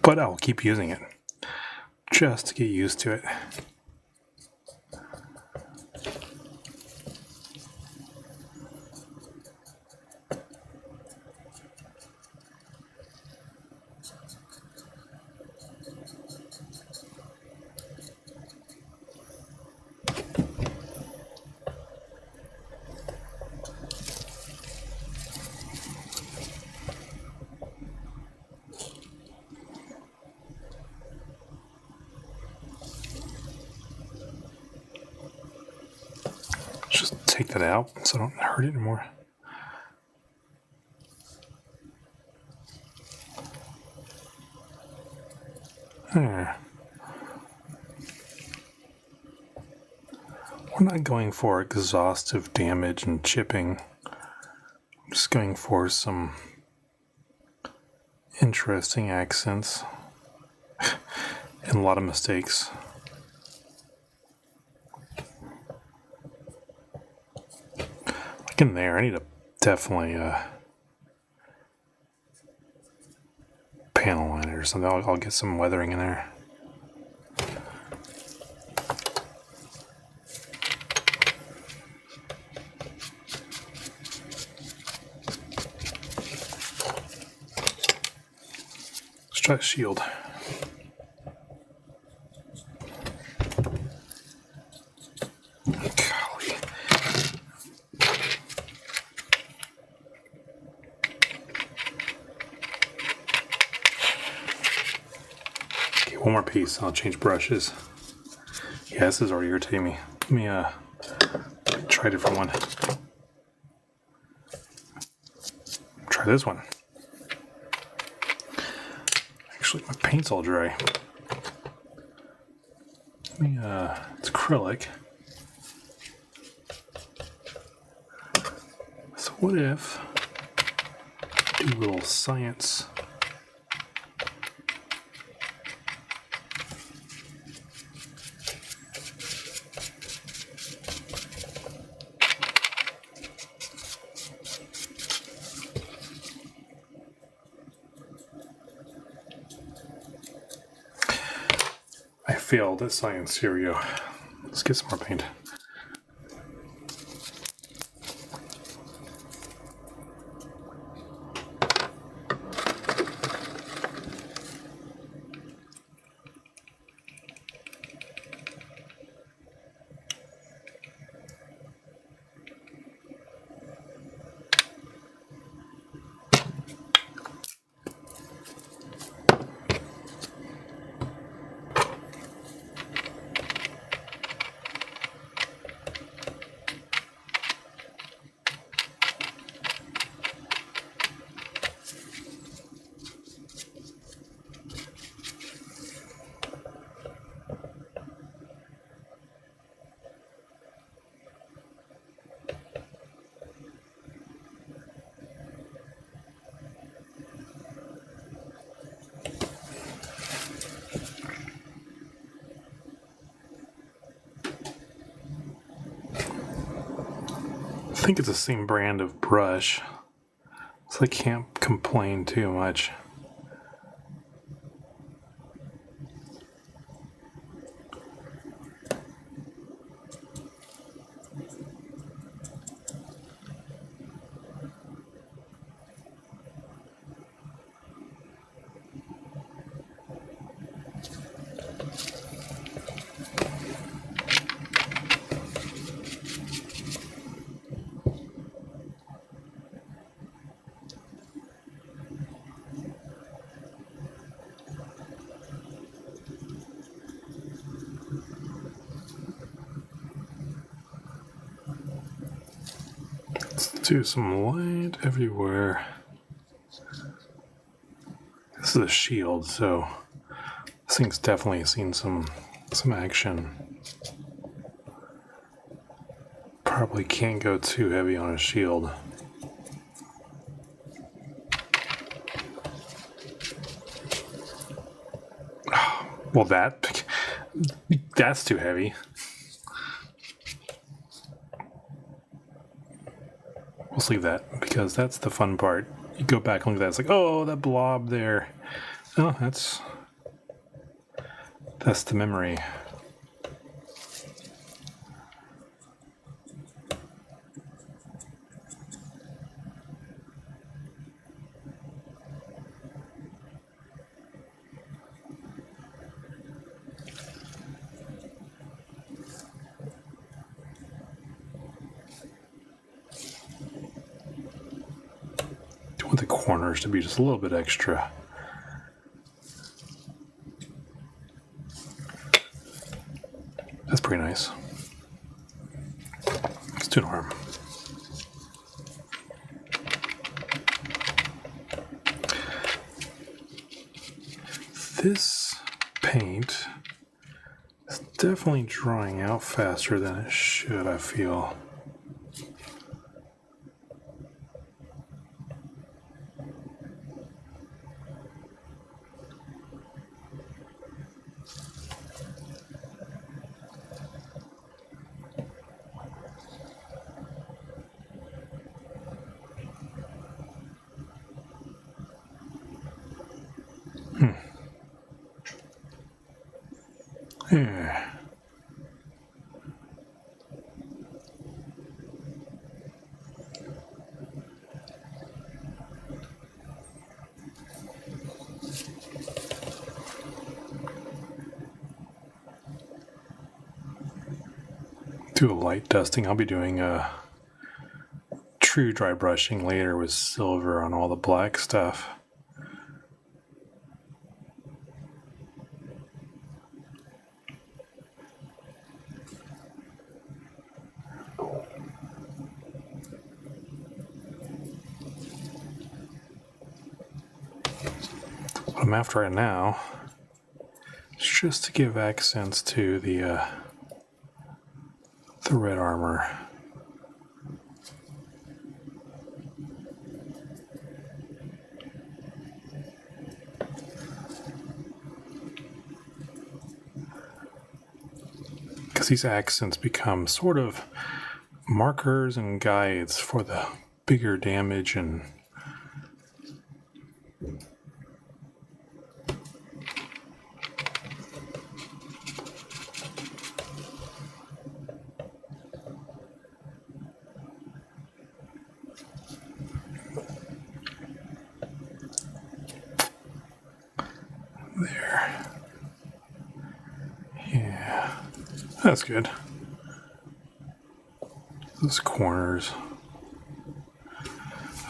But I'll keep using it just to get used to it. Just take that out so I don't hurt it anymore. There. We're not going for exhaustive damage and chipping. I'm just going for some interesting accents and a lot of mistakes. Like in there, I need to definitely panel line it or something. I'll get some weathering in there. Let's try the shield. Golly. Okay, one more piece. I'll change brushes. Yeah, this is already irritating me. Let me try a different one. Try this one. Actually, my paint's all dry. Let me, it's acrylic. So what if I do a little science? failed at science. Here we go. Let's get some more paint. I think it's the same brand of brush, so I can't complain too much. Let's do some light everywhere. This is a shield, so this thing's definitely seen some action. Probably can't go too heavy on a shield. Well, that's too heavy. We'll leave that, because that's the fun part. You go back and look at that, it's like, oh, that blob there. Oh, that's the memory. Want the corners to be just a little bit extra. That's pretty nice. Let's do an arm. This paint is definitely drying out faster than it should, I feel. Yeah. Do a light dusting. I'll be doing true dry brushing later with silver on all the black stuff. What I'm after right now is just to give accents to the red armor. Because these accents become sort of markers and guides for the bigger damage and That's good. Those corners.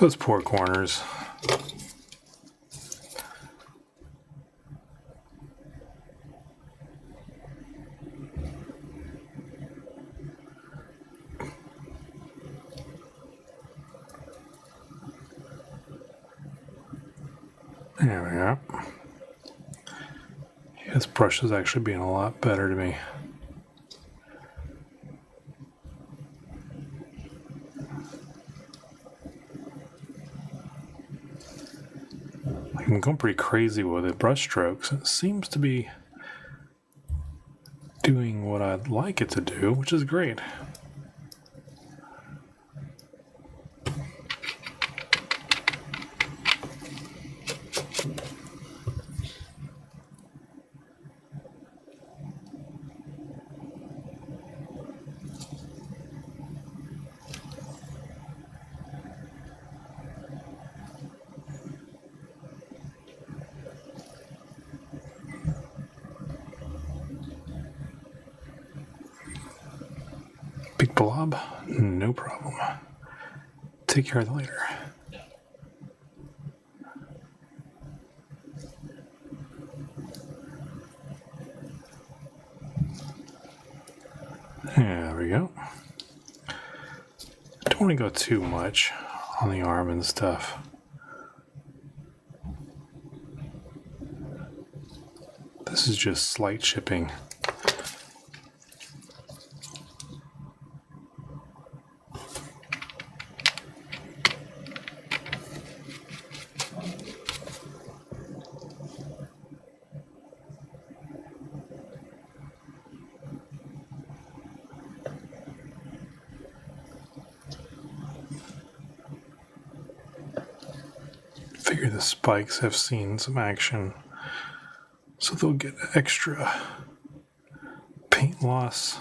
Those poor corners. There we go. This brush is actually being a lot better to me. I'm going pretty crazy with the brush strokes. It seems to be doing what I'd like it to do, which is great. Big blob? No problem. Take care of that later. There we go. Don't want to go too much on the arm and stuff. This is just slight chipping. Figure the spikes have seen some action, so they'll get extra paint loss.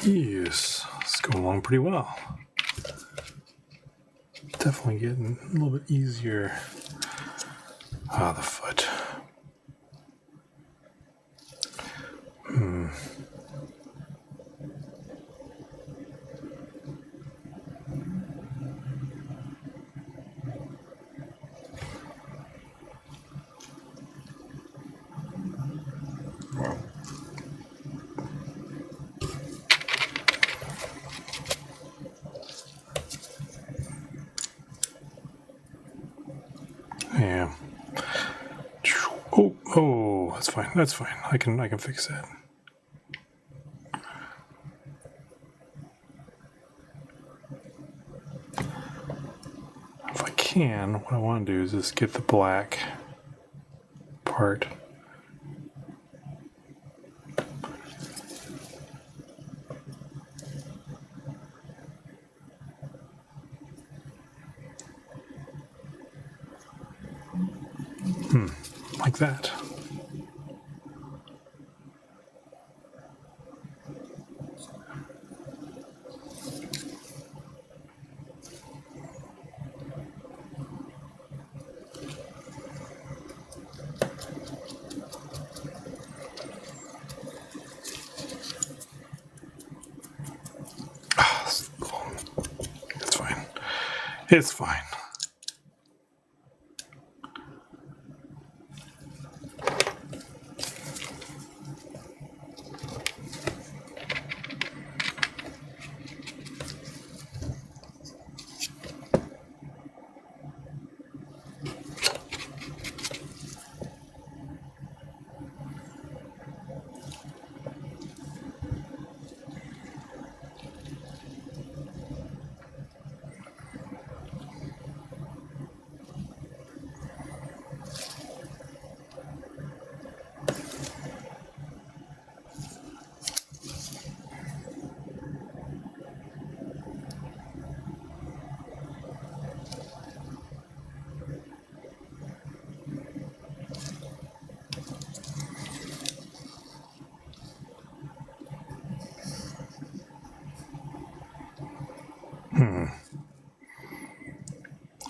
Yes, it's going along pretty well. Definitely getting a little bit easier. Ah, the foot. Yeah. Oh, that's fine. That's fine. I can fix that. If I can, what I want to do is just get the black part. Like that. It's fine. It's fine.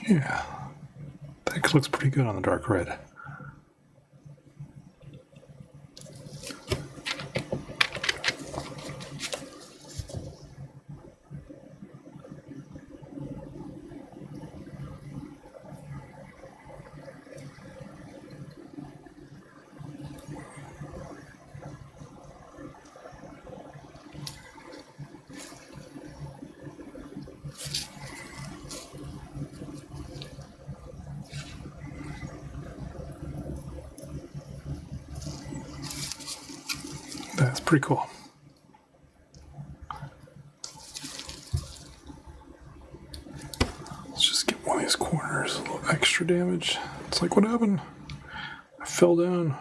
Yeah, that looks pretty good on the dark red. That's pretty cool. Let's just get one of these corners, a little extra damage. It's like, what happened? I fell down.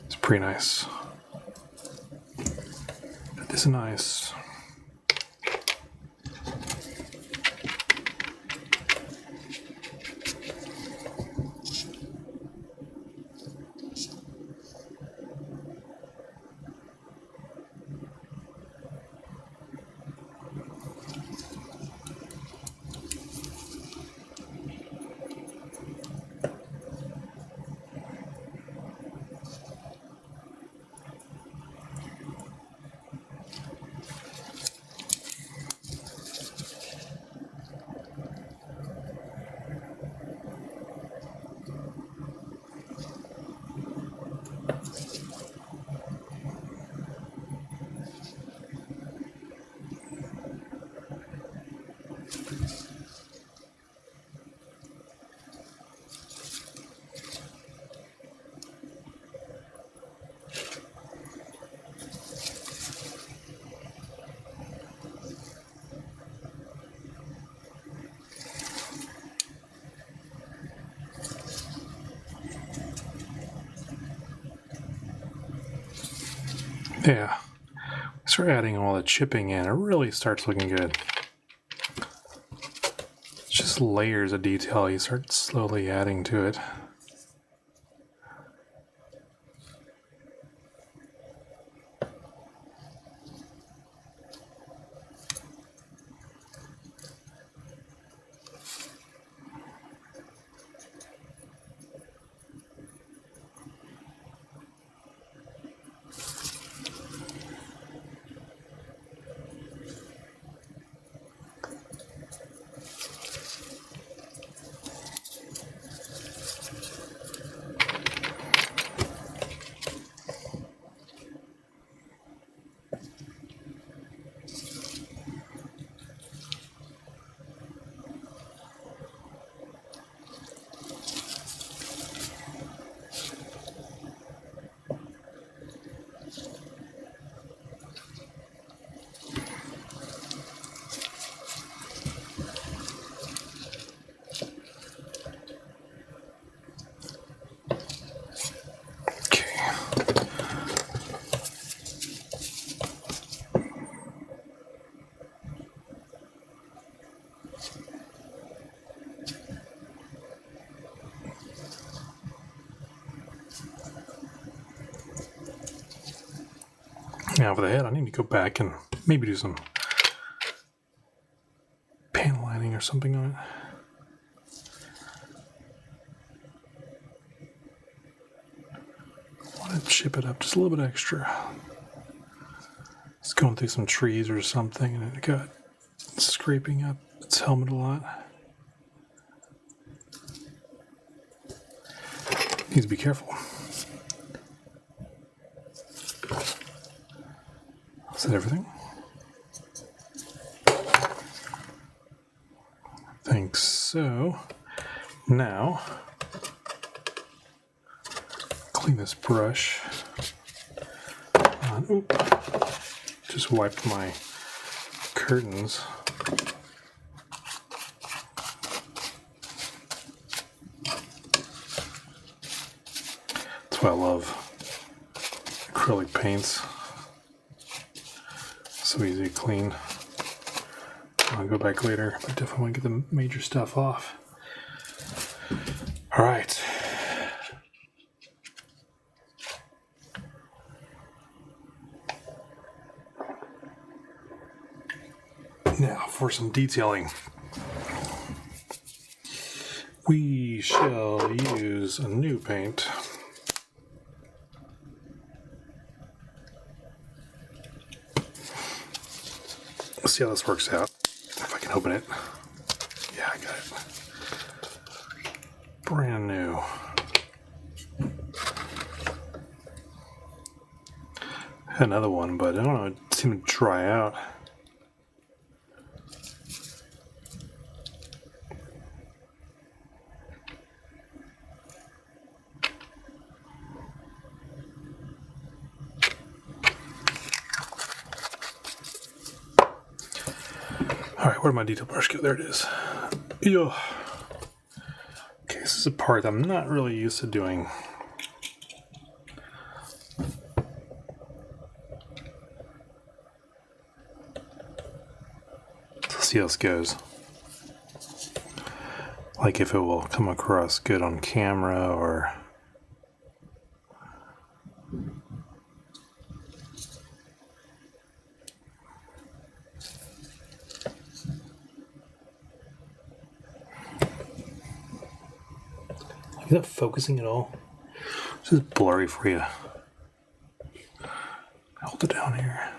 It's pretty nice. That is nice. Yeah. Start adding all the chipping in, it really starts looking good. It's just layers of detail you start slowly adding to it. Now for the head, I need to go back and maybe do some panel lining or something on it. I want to chip it up just a little bit extra. It's going through some trees or something, and it got scraping up its helmet a lot. Needs to be careful. Is that everything? I think so. Now, clean this brush. Just wiped my curtains. That's why I love acrylic paints. So easy to clean. I'll go back later, but definitely want to get the major stuff off. All right. Now for some detailing. we shall use a new paint. Let's see how this works out. If I can open it. Yeah, I got it. Brand new. Had another one, but I don't know, it seemed to dry out. Alright, where'd my detail brush go? There it is. Ew. Okay, this is a part I'm not really used to doing. Let's see how this goes. Like if it will come across good on camera or... Is that focusing at all? This is blurry for you. Hold it down here.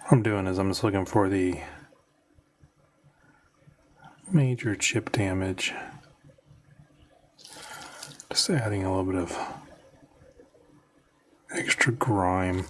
What I'm doing is I'm just looking for the major chip damage. Just adding a little bit of extra grime.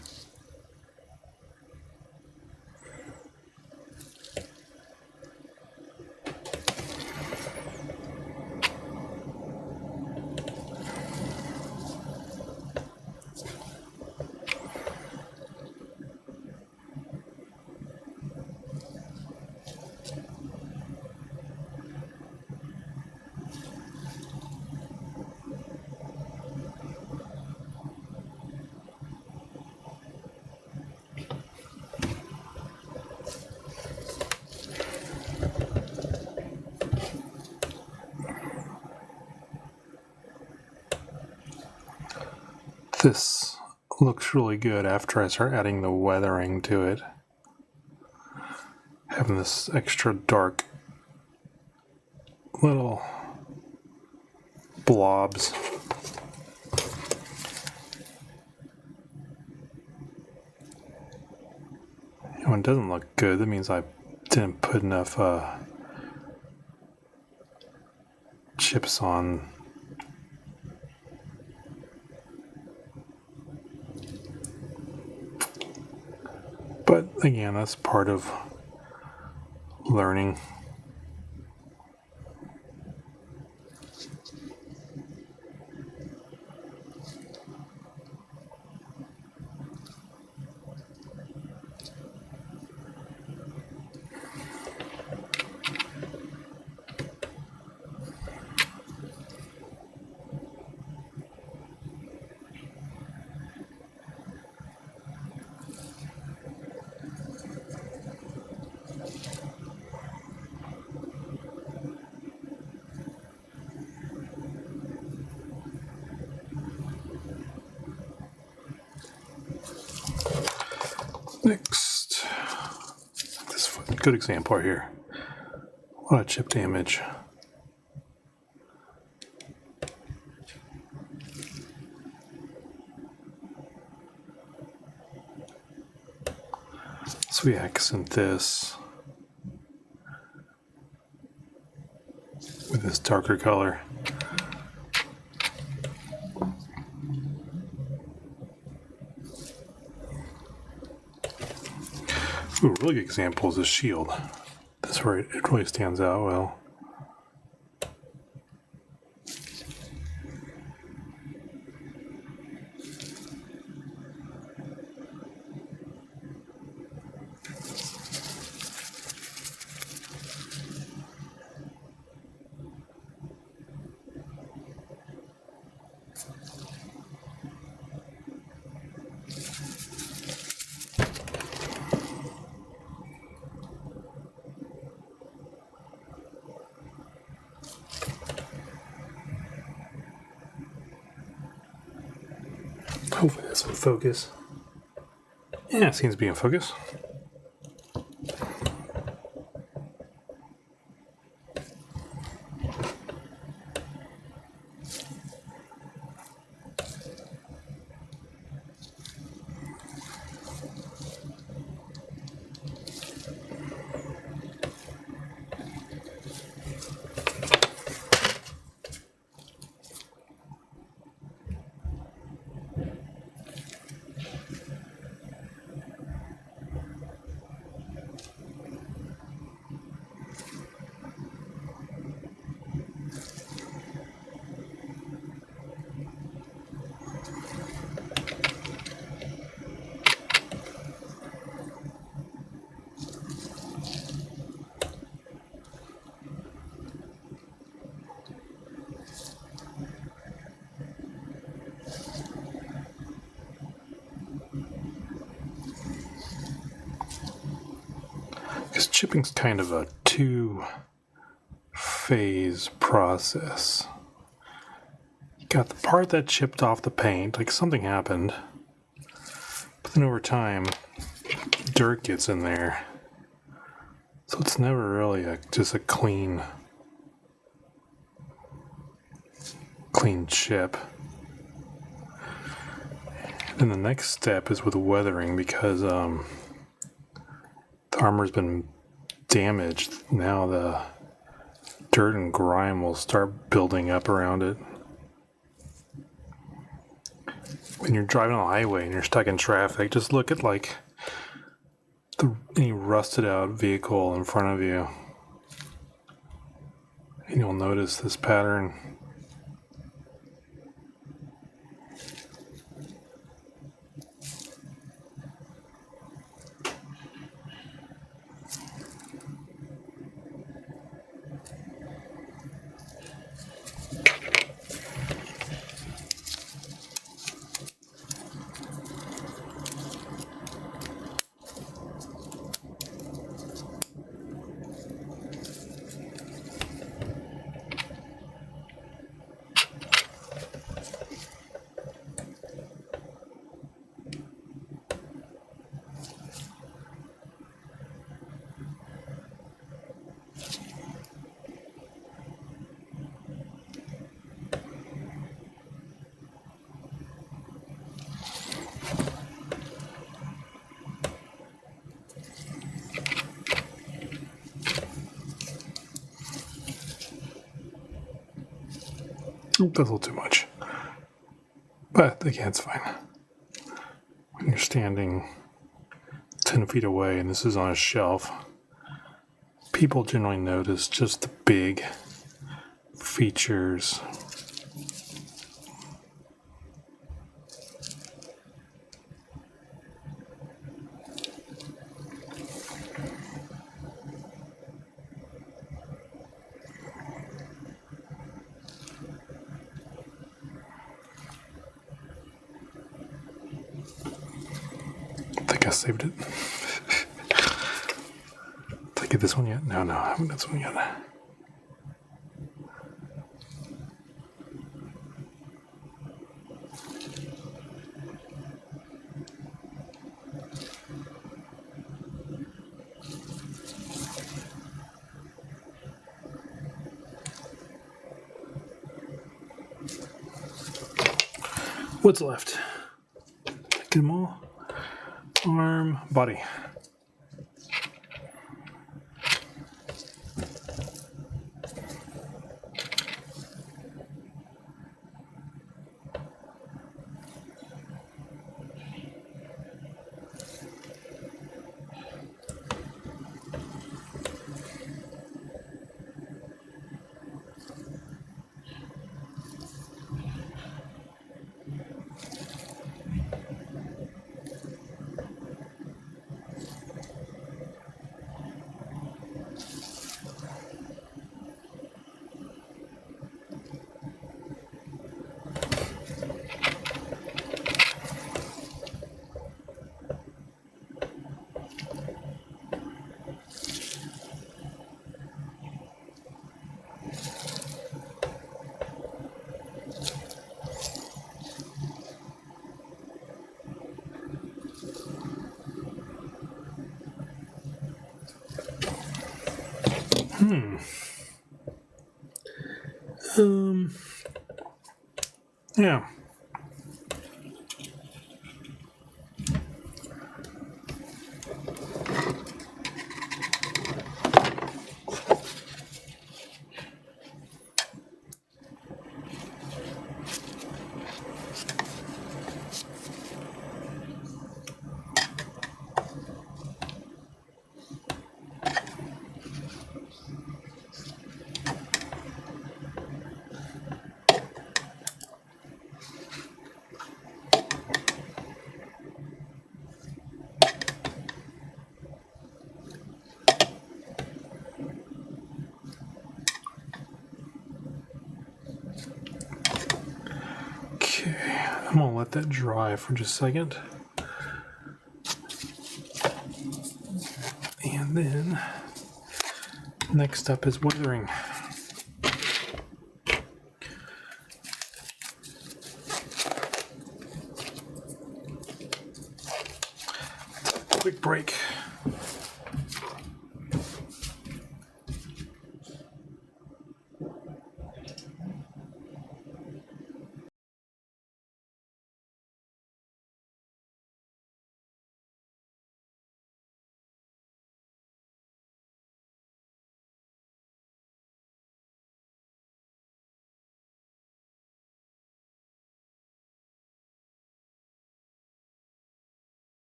This looks really good after I start adding the weathering to it. Having this extra dark little blobs. When it doesn't look good, that means I didn't put enough chips on. But again, that's part of learning. Next, this good example right here. A lot of chip damage. So we accent this with this darker color. Ooh, a really good example is the shield. That's where it really stands out well. Hopefully this will focus. Yeah, it seems to be in focus. Chipping's kind of a two-phase process. You got the part that chipped off the paint, like something happened, but then over time, dirt gets in there. So it's never really just a clean chip. And the next step is with weathering, because the armor's been damaged. Now the dirt and grime will start building up around it. When you're driving on the highway and you're stuck in traffic, just look at like any rusted out vehicle in front of you, and you'll notice this pattern. That's a little too much. But again, it's fine. When you're standing 10 feet away and this is on a shelf, people generally notice just the big features. I think I saved it. Did I get this one yet? No, I haven't got this one yet. What's left? Get them all. Arm, body. Yeah. I'm gonna let that dry for just a second. And then Next up is weathering. Quick break.